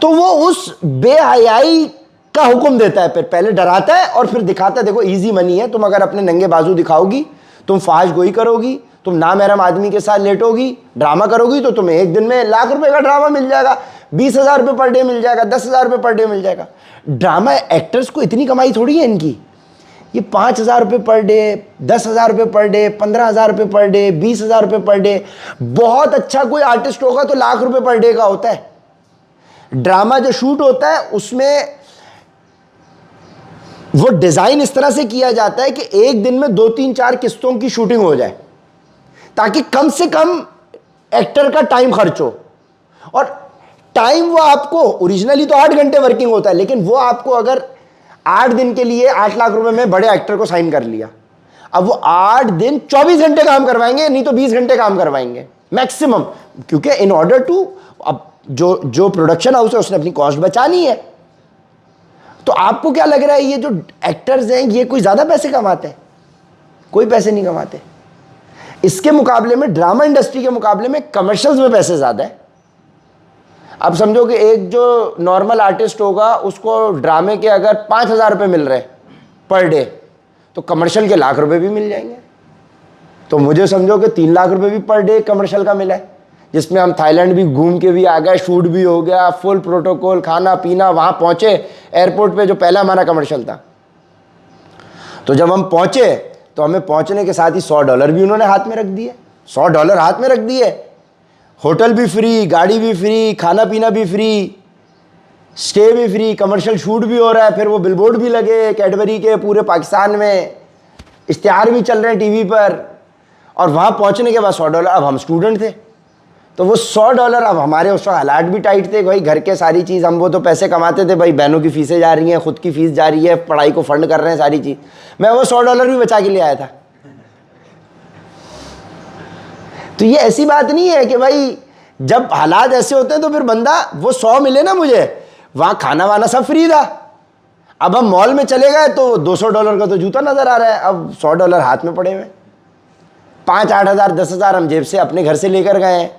तो वो उस बेहयाई का हुक्म देता है, फिर पहले डराता है और फिर दिखाता है, देखो इजी मनी है, तुम अगर अपने नंगे बाजू दिखाओगी, तुम फाश गोई करोगी, तुम नामहरम आदमी के साथ लेटोगी, ड्रामा करोगी, तो तुम्हें एक दिन में ₹1,00,000 का ड्रामा मिल जाएगा, 20,000 रुपये पर डे मिल जाएगा, 10,000 रुपये पर डे मिल जाएगा। ड्रामा एक्टर्स को इतनी कमाई थोड़ी है इनकी, ये 5,000 रुपये पर डे, 10,000 रुपये पर डे, 15,000 रुपये पर डे, 20,000 रुपये पर डे। बहुत अच्छा कोई आर्टिस्ट होगा तो ₹1,00,000 पर डे का होता है। ड्रामा जो शूट होता है उसमें वो डिजाइन इस तरह से किया जाता है कि एक दिन में 2, 3, 4 किस्तों की शूटिंग हो जाए, ताकि कम से कम एक्टर का टाइम खर्च हो। और टाइम वो आपको ओरिजिनली तो 8 घंटे वर्किंग होता है, लेकिन वो आपको अगर 8 दिन के लिए 8 लाख रुपए में बड़े एक्टर को साइन कर लिया, अब वो 8 दिन 24 घंटे काम करवाएंगे, नहीं तो 20 घंटे काम करवाएंगे मैक्सिमम, क्योंकि इन ऑर्डर टू, अब जो प्रोडक्शन हाउस है उसने अपनी कॉस्ट बचानी है। तो आपको क्या लग रहा है, ये जो एक्टर्स हैं ये कोई ज्यादा पैसे कमाते हैं? कोई पैसे नहीं कमाते। इसके मुकाबले में, ड्रामा इंडस्ट्री के मुकाबले में कमर्शियल्स में पैसे ज्यादा है। अब समझो कि एक जो नॉर्मल आर्टिस्ट होगा उसको ड्रामे के अगर 5,000 रुपये मिल रहे पर डे, तो कमर्शियल के ₹1,00,000 भी मिल जाएंगे। तो मुझे समझो कि 3,00,000 रुपये भी पर डे कमर्शियल का मिला है, जिसमें हम थाईलैंड भी घूम के भी आ गए, शूट भी हो गया, फुल प्रोटोकॉल, खाना पीना, वहाँ पहुँचे एयरपोर्ट पे जो पहला हमारा कमर्शियल था। तो जब हम पहुँचे तो हमें पहुँचने के साथ ही $100 भी उन्होंने हाथ में रख दिए, $100 हाथ में रख दिए, होटल भी फ्री, गाड़ी भी फ्री, खाना पीना भी फ्री, स्टे भी फ्री, कमर्शियल शूट भी हो रहा है, फिर वो बिलबोर्ड भी लगे कैडबरी के पूरे पाकिस्तान में, इश्तिहार भी चल रहे हैं टीवी पर। और वहाँ पहुँचने के बाद $100, अब हम स्टूडेंट थे तो वो $100, अब हमारे उस वक्त हालात भी टाइट थे भाई, घर के सारी चीज़, हम वो तो पैसे कमाते थे भाई, बहनों की फीसें जा रही हैं, खुद की फीस जा रही है, पढ़ाई को फंड कर रहे हैं सारी चीज़, मैं वो $100 भी बचा के ले आया था। तो ये ऐसी बात नहीं है कि भाई जब हालात ऐसे होते हैं तो फिर बंदा, वो 100 मिले ना मुझे, वहाँ खाना वाना सब फ्री था। अब हम मॉल में चले गए तो $200 का तो जूता नज़र आ रहा है, अब $100 हाथ में पड़े हुए, 5, 8 हज़ार, 10 हज़ार हम जेब से अपने घर से लेकर गए हैं।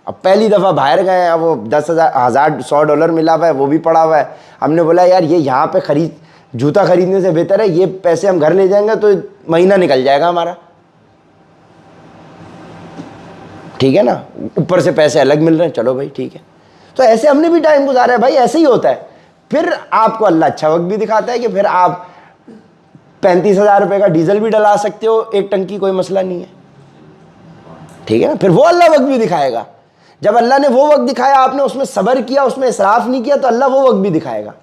अब पहली दफ़ा बाहर गए हैं, अब वो 10,000 $100 मिला हुआ है, वो भी पड़ा हुआ है। हमने बोला यार ये यहाँ पे जूता खरीदने से बेहतर है ये पैसे हम घर ले जाएंगे तो महीना निकल जाएगा हमारा, ठीक है ना, ऊपर से पैसे अलग मिल रहे हैं, चलो भाई ठीक है। तो ऐसे हमने भी टाइम गुजारा है भाई, ऐसे ही होता है। फिर आपको अल्लाह अच्छा वक्त भी दिखाता है कि फिर आप 35,000 रुपये का डीजल भी डला सकते हो एक टंकी, कोई मसला नहीं है, ठीक है ना। फिर वो अल्लाह वक्त भी दिखाएगा। जब अल्लाह ने वो वक्त दिखाया, आपने उसमें सब्र किया, उसमें इसराफ नहीं किया, तो अल्लाह वो वक्त भी दिखाएगा।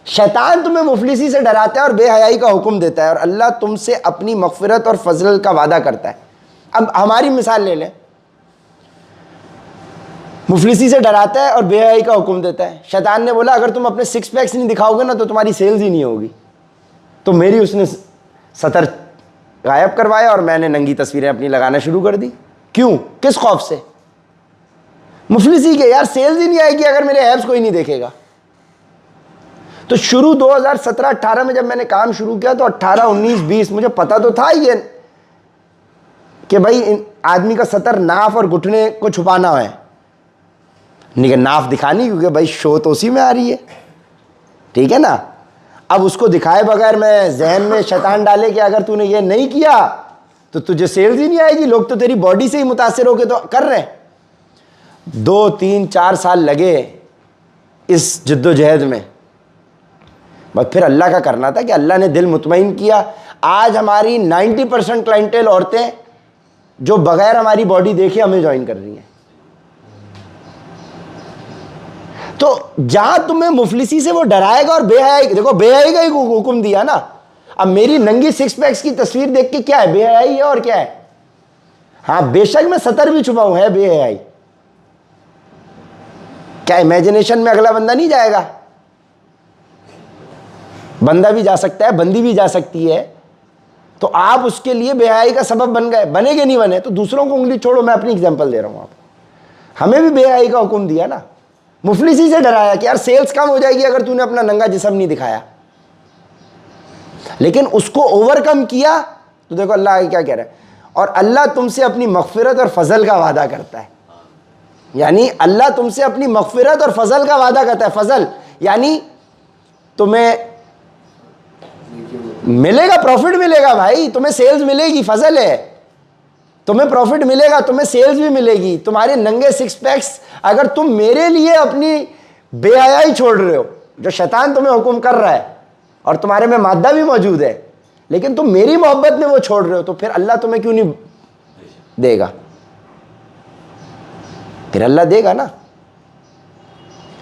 शैतान तुम्हें मुफलिसी से डराता है और बेहयाई का हुक्म देता है, और अल्लाह तुमसे अपनी मगफिरत और फजल का वादा करता है। अब हमारी मिसाल ले लें, मुफलिसी से डराता है और बेहयाई का हुक्म देता है। शैतान ने बोला अगर तुम अपने 6 पैक्स नहीं दिखाओगे ना तो तुम्हारी सेल्स ही नहीं होगी। तो मेरी उसने सतर गायब करवाया और मैंने नंगी तस्वीरें अपनी लगाना शुरू कर दी। क्यों? किस खौफ से? मुफलिसी के, यार सेल्स ही नहीं आएगी अगर मेरे एब्स कोई नहीं देखेगा। तो शुरू 2017-18 में जब मैंने काम शुरू किया तो 18, 19, 20 मुझे पता तो था ये कि भाई आदमी का सतर नाफ और घुटने को छुपाना है, नहीं नाफ दिखानी, क्योंकि भाई शो तो उसी में आ रही है, ठीक है ना। अब उसको दिखाए बगैर मैं जहन में शैतान डाले कि अगर तूने ये नहीं किया तो तुझे सेल्स ही नहीं आएगी, लोग तो तेरी बॉडी से ही मुतासिर होके तो कर रहे हैं। 2 3 4 साल लगे इस जद्दोजहद में, बस फिर अल्लाह का करना था कि अल्लाह ने दिल मुतमईन किया। आज हमारी 90% क्लाइंटेल औरतें जो बगैर हमारी बॉडी देखे हमें ज्वाइन कर रही हैं। तो जहां तुम्हें मुफलिसी से वो डराएगा और बेहयाई, देखो बेहयाई का ही हुक्म दिया ना। अब मेरी नंगी 6 पैक्स की तस्वीर देख के क्या है, बेहयाई है और क्या है? हाँ बेशक मैं सतर भी छुपाऊं, है बेहयाई। क्या इमेजिनेशन में अगला बंदा नहीं जाएगा? बंदा भी जा सकता है, बंदी भी जा सकती है। तो आप उसके लिए बेहयाई का सबब बन गए, बनेगे नहीं बने तो दूसरों को उंगली छोड़ो, मैं अपनी एग्जांपल दे रहा हूं आपको। हमें भी बेहयाई का हुक्म दिया ना, मुफलिसी से डराया कि यार सेल्स कम हो जाएगी अगर तूने अपना नंगा जिस्म नहीं दिखाया, लेकिन उसको ओवरकम किया। तो देखो अल्लाह आगे क्या कह रहा है, और अल्लाह तुमसे अपनी मगफिरत और फजल का वादा करता है। यानी अल्लाह तुमसे अपनी मगफिरत और फजल का वादा करता है। फजल यानी तुम्हें मिलेगा, प्रॉफिट मिलेगा भाई, तुम्हें सेल्स मिलेगी, फजल है, तुम्हें प्रॉफिट मिलेगा, तुम्हें सेल्स भी मिलेगी। तुम्हारे नंगे 6 पैक्स अगर तुम मेरे लिए अपनी बेहयाई छोड़ रहे हो, जो शैतान तुम्हें हुक्म कर रहा है और तुम्हारे में मादा भी मौजूद है, लेकिन तुम मेरी मोहब्बत में वो छोड़ रहे हो, तो फिर अल्लाह तुम्हें क्यों नहीं देगा? फिर अल्लाह देगा ना।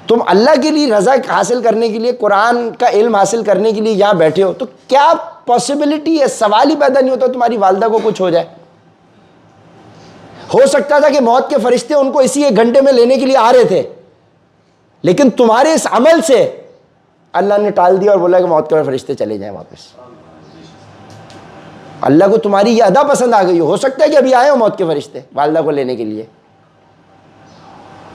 तुम अल्लाह के लिए रजा हासिल करने के लिए, कुरान का इल्म हासिल करने के लिए यहां बैठे हो, तो क्या पॉसिबिलिटी है, सवाल ही पैदा नहीं होता तुम्हारी वालिदा को कुछ हो जाए। हो सकता था कि मौत के फरिश्ते उनको इसी 1 घंटे में लेने के लिए आ रहे थे, लेकिन तुम्हारे इस अमल से अल्लाह ने टाल दिया और बोला कि मौत के फरिश्ते चले जाएं वापस। अल्लाह को तुम्हारी यह अदा पसंद आ गई हो सकता है कि अभी आए हो मौत के फरिश्ते वालिदा को लेने के लिए,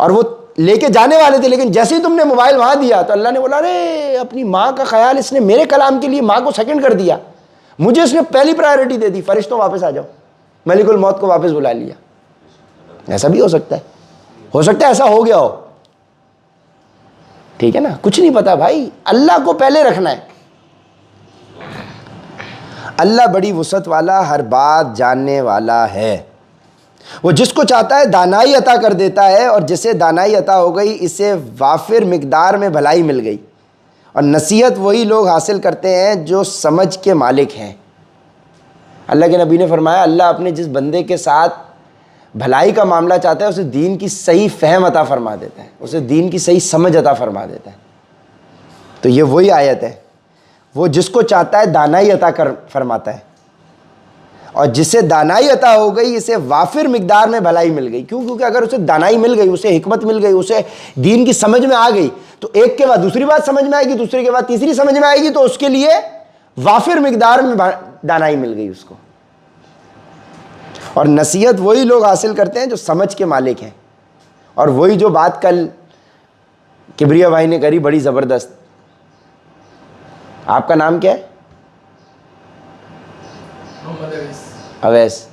और वो लेके जाने वाले थे, लेकिन जैसे ही तुमने मोबाइल वहां दिया तो अल्लाह ने बोला अरे अपनी माँ का ख्याल इसने मेरे कलाम के लिए माँ को सेकंड कर दिया, मुझे इसने पहली प्रायोरिटी दे दी, फरिश्तों वापस आ जाओ, मलिकुल मौत को वापस बुला लिया। ऐसा भी हो सकता है ऐसा हो गया हो, ठीक है ना, कुछ नहीं पता भाई, अल्लाह को पहले रखना है। अल्लाह बड़ी वुसअत वाला, हर बात जानने वाला है। वो जिसको चाहता है दानाई अता कर देता है, और जिसे दानाई अता हो गई इसे वाफिर मिकदार में भलाई मिल गई। और नसीहत वही लोग हासिल करते हैं जो समझ के मालिक हैं। अल्लाह के नबी ने फरमाया, अल्लाह अपने जिस बंदे के साथ भलाई का मामला चाहता है उसे दीन की सही फहम अता फरमा देता है, उसे दीन की सही समझ अता फरमा देता है। तो ये वही आयत है, वो जिसको चाहता है दानाई अता कर फरमाता है, और जिसे दानाई अता हो गई इसे वाफिर मिकदार में भलाई मिल गई। क्यों? क्योंकि अगर उसे दानाई मिल गई, उसे हिकमत मिल गई, उसे दीन की समझ में आ गई, तो एक के बाद दूसरी बात समझ में आएगी, दूसरे के बाद तीसरी समझ में आएगी, तो उसके लिए वाफिर मिकदार में दानाई मिल गई उसको। और नसीहत वही लोग हासिल करते हैं जो समझ के मालिक हैं। और वही जो बात कल किबरिया भाई ने करी बड़ी ज़बरदस्त। आपका नाम क्या है? अवैस।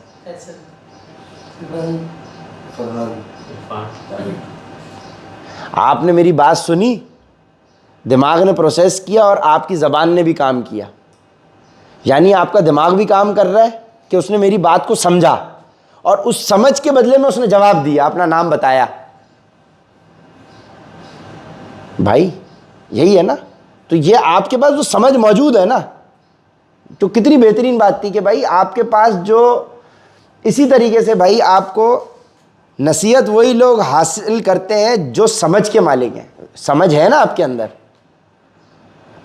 आपने मेरी बात सुनी, दिमाग ने प्रोसेस किया और आपकी ज़बान ने भी काम किया। यानी आपका दिमाग भी काम कर रहा है कि उसने मेरी बात को समझा, और उस समझ के बदले में उसने जवाब दिया, अपना नाम बताया। भाई यही है ना। तो ये आपके पास जो समझ मौजूद है ना, तो कितनी बेहतरीन बात थी कि भाई आपके पास जो, इसी तरीके से भाई आपको नसीहत वही लोग हासिल करते हैं जो समझ के मालिक हैं। समझ है ना आपके अंदर।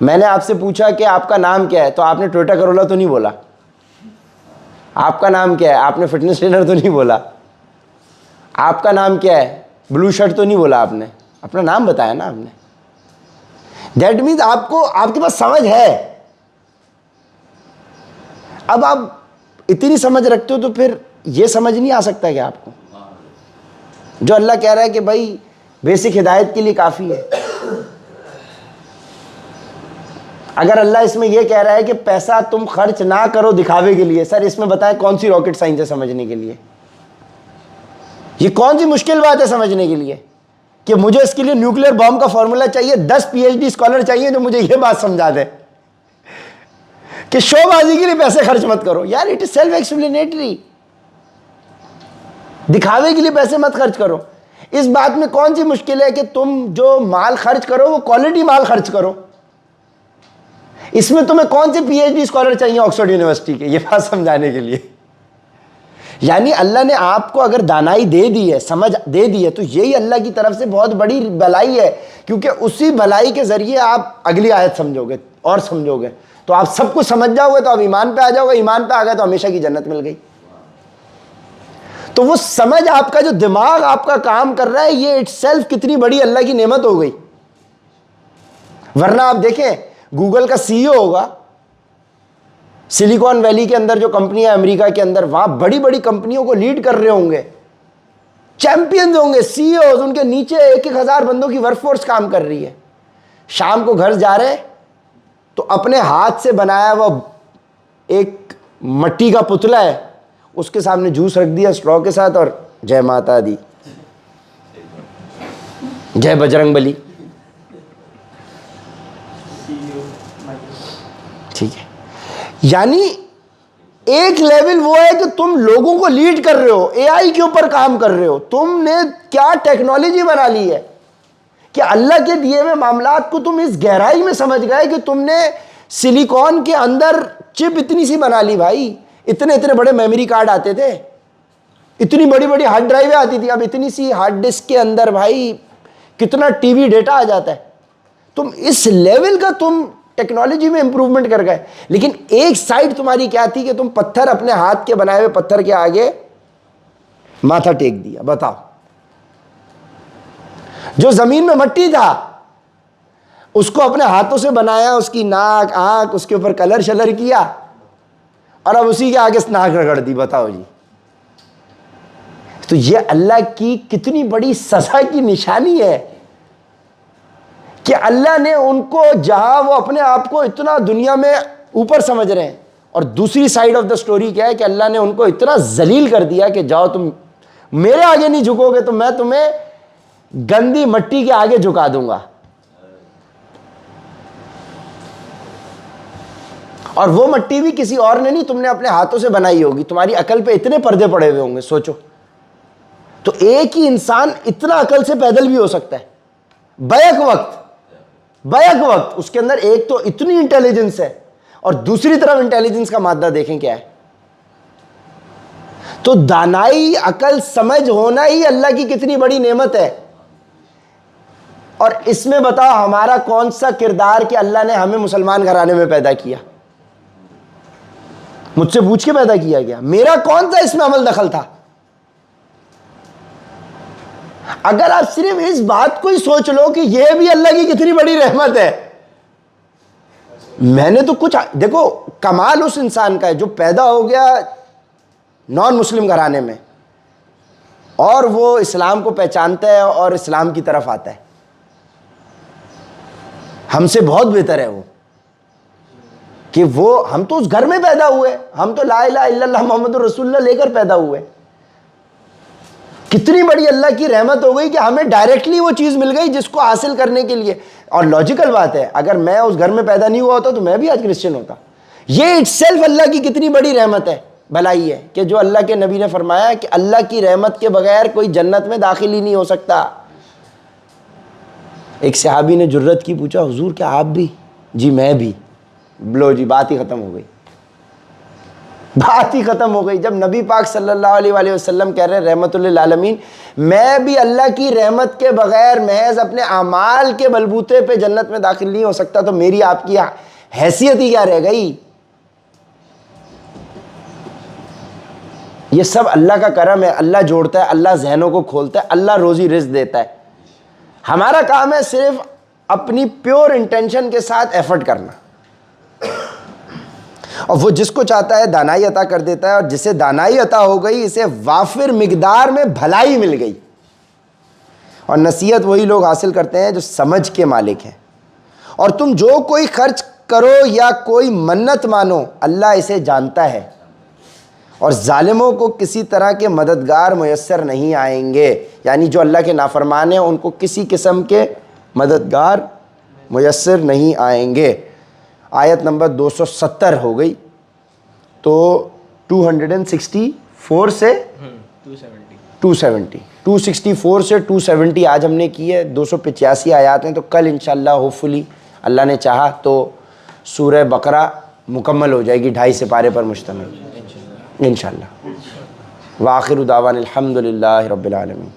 मैंने आपसे पूछा कि आपका नाम क्या है, तो आपने टोयोटा करोला तो नहीं बोला। आपका नाम क्या है, आपने फिटनेस ट्रेनर तो नहीं बोला। आपका नाम क्या है, ब्लू शर्ट तो नहीं बोला आपने, अपना नाम बताया ना आपने। दैट मीन्स आपको, आपके पास समझ है। अब आप इतनी समझ रखते हो तो फिर ये समझ नहीं आ सकता क्या आपको? जो अल्लाह कह रहा है कि भाई बेसिक हिदायत के लिए काफ़ी है। अगर अल्लाह इसमें यह कह रहा है कि पैसा तुम खर्च ना करो दिखावे के लिए, सर इसमें बताएं कौन सी रॉकेट साइंस है समझने के लिए? ये कौन सी मुश्किल बात है समझने के लिए कि मुझे इसके लिए न्यूक्लियर बॉम्ब का फॉर्मूला चाहिए, 10 PhD स्कॉलर चाहिए जो मुझे ये बात समझा दे कि शोबाजी के लिए पैसे खर्च मत करो। यार इट इज सेल्फ एक्सप्लेनेटरी। दिखावे के लिए पैसे मत खर्च करो। इस बात में कौन सी मुश्किल है कि तुम जो माल खर्च करो वो क्वालिटी माल खर्च करो। इसमें तुम्हें कौन से पीएचडी स्कॉलर चाहिए ऑक्सफोर्ड यूनिवर्सिटी के, ये बात समझाने के लिए। यानी अल्लाह ने आपको अगर दानाई दे दी है, समझ दे दी है, तो यही अल्लाह की तरफ से बहुत बड़ी भलाई है, क्योंकि उसी भलाई के जरिए आप अगली आयत समझोगे और समझोगे, तो आप सब कुछ समझ जाओगे, तो आप ईमान पे आ जाओगे, ईमान पे आ गए तो हमेशा की जन्नत मिल गई। तो वो समझ, आपका जो दिमाग आपका काम कर रहा है, ये इटसेल्फ कितनी बड़ी अल्लाह की नेमत हो गई। वरना आप देखें, गूगल का सीईओ होगा, सिलिकॉन वैली के अंदर जो कंपनियां अमेरिका के अंदर, वहां बड़ी बड़ी कंपनियों को लीड कर रहे होंगे, चैंपियंस होंगे, सीईओ, उनके नीचे 1,000 बंदों की वर्कफोर्स काम कर रही है। शाम को घर जा रहे तो अपने हाथ से बनाया हुआ एक मट्टी का पुतला है, उसके सामने जूस रख दिया स्ट्रॉ के साथ और जय माता दी, जय बजरंगबली। ठीक है, यानी एक लेवल वो है कि तुम लोगों को लीड कर रहे हो, एआई के ऊपर काम कर रहे हो, तुमने क्या टेक्नोलॉजी बना ली है कि अल्लाह के दिए हुए मामलात को तुम इस गहराई में समझ गए कि तुमने सिलिकॉन के अंदर चिप इतनी सी बना ली भाई। इतने इतने बड़े मेमोरी कार्ड आते थे, इतनी बड़ी बड़ी हार्ड ड्राइवें आती थी, अब इतनी सी हार्ड डिस्क के अंदर भाई कितना टीबी डेटा आ जाता है। तुम इस लेवल का तुम टेक्नोलॉजी में इंप्रूवमेंट कर गए। लेकिन एक साइड तुम्हारी क्या थी कि तुम पत्थर, अपने हाथ के बनाए हुए पत्थर के आगे माथा टेक दिया। बताओ, जो जमीन में मट्टी था उसको अपने हाथों से बनाया, उसकी नाक आंख, उसके ऊपर कलर शलर किया, और अब उसी के आगे नाक रगड़ दी। बताओ जी, तो ये अल्लाह की कितनी बड़ी सजा की निशानी है कि अल्लाह ने उनको, जहां वो अपने आप को इतना दुनिया में ऊपर समझ रहे हैं, और दूसरी साइड ऑफ द स्टोरी क्या है कि अल्लाह ने उनको इतना जलील कर दिया कि जाओ तुम मेरे आगे नहीं झुकोगे तो मैं तुम्हें गंदी मट्टी के आगे झुका दूंगा। और वो मट्टी भी किसी और ने नहीं, तुमने अपने हाथों से बनाई होगी। तुम्हारी अकल पे इतने पर्दे पड़े हुए होंगे, सोचो। तो एक ही इंसान इतना अकल से पैदल भी हो सकता है बैक वक्त। उसके अंदर एक तो इतनी इंटेलिजेंस है, और दूसरी तरफ इंटेलिजेंस का मादा देखें क्या है। तो दानाई, अकल, समझ होना ही अल्लाह की कितनी बड़ी नेमत है। और इसमें बताओ हमारा कौन सा किरदार कि अल्लाह ने हमें मुसलमान घराने में पैदा किया? मुझसे पूछ के पैदा किया गया? मेरा कौन सा इसमें अमल दखल था? अगर आप सिर्फ इस बात को ही सोच लो कि यह भी अल्लाह की कितनी बड़ी रहमत है। मैंने तो कुछ, देखो, कमाल उस इंसान का है जो पैदा हो गया नॉन मुस्लिम घराने में, और वो इस्लाम को पहचानता है और इस्लाम की तरफ आता है। हमसे बहुत बेहतर है वो, कि वो, हम तो उस घर में पैदा हुए, हम तो ला इलाहा इल्लल्लाह मोहम्मदुर रसूलुल्लाह लेकर पैदा हुए। कितनी बड़ी अल्लाह की रहमत हो गई कि हमें डायरेक्टली वो चीज़ मिल गई जिसको हासिल करने के लिए। और लॉजिकल बात है, अगर मैं उस घर में पैदा नहीं हुआ होता तो मैं भी आज क्रिश्चियन होता। ये इटसेल्फ अल्लाह की कितनी बड़ी रहमत है, भलाई है, कि जो अल्लाह के नबी ने फरमाया कि अल्लाह की रहमत के बगैर कोई जन्नत में दाखिल ही नहीं हो सकता। एक सहाबी ने जुर्रत की पूछा, हुजूर क्या आप भी? जी मैं भी। लो जी, बात ही ख़त्म हो गई, बात ही ख़त्म हो गई। जब नबी पाक सल्लल्लाहु अलैहि वसल्लम कह रहे हैं रहमतुल लिल आलमीन, मैं भी अल्लाह की रहमत के बगैर महज अपने अमाल के बलबूते पे जन्नत में दाखिल नहीं हो सकता, तो मेरी आपकी हैसियत ही क्या रह गई? ये सब अल्लाह का करम है। अल्लाह जोड़ता है, अल्लाह जहनों को खोलता है, अल्लाह रोजी रिज़्क़ देता है। हमारा काम है सिर्फ अपनी प्योर इंटेंशन के साथ एफर्ट करना, और वो जिसको चाहता है दानाई अता कर देता है, और जिसे दानाई अता हो गई इसे वाफिर मिकदार में भलाई मिल गई। और नसीहत वही लोग हासिल करते हैं जो समझ के मालिक हैं। और तुम जो कोई खर्च करो या कोई मन्नत मानो, अल्लाह इसे जानता है, और जालिमों को किसी तरह के मददगार मुयस्सर नहीं आएंगे। यानी जो अल्लाह के नाफरमान हैं उनको किसी किस्म के मददगार मुयस्सर नहीं आएंगे। आयत नंबर 270 हो गई, तो 264 से 270। 264 से 270 आज हमने की है, 285 आयात हैं। तो कल इंशाल्लाह होपफुली अल्लाह ने चाहा तो सूरह बकरा मुकम्मल हो जाएगी 2.5 सिपारे पर मुश्तमिल इंशाल्लाह। व आखिर दावाना अल्हम्दुलिल्लाहि रब्बिल आलमीन।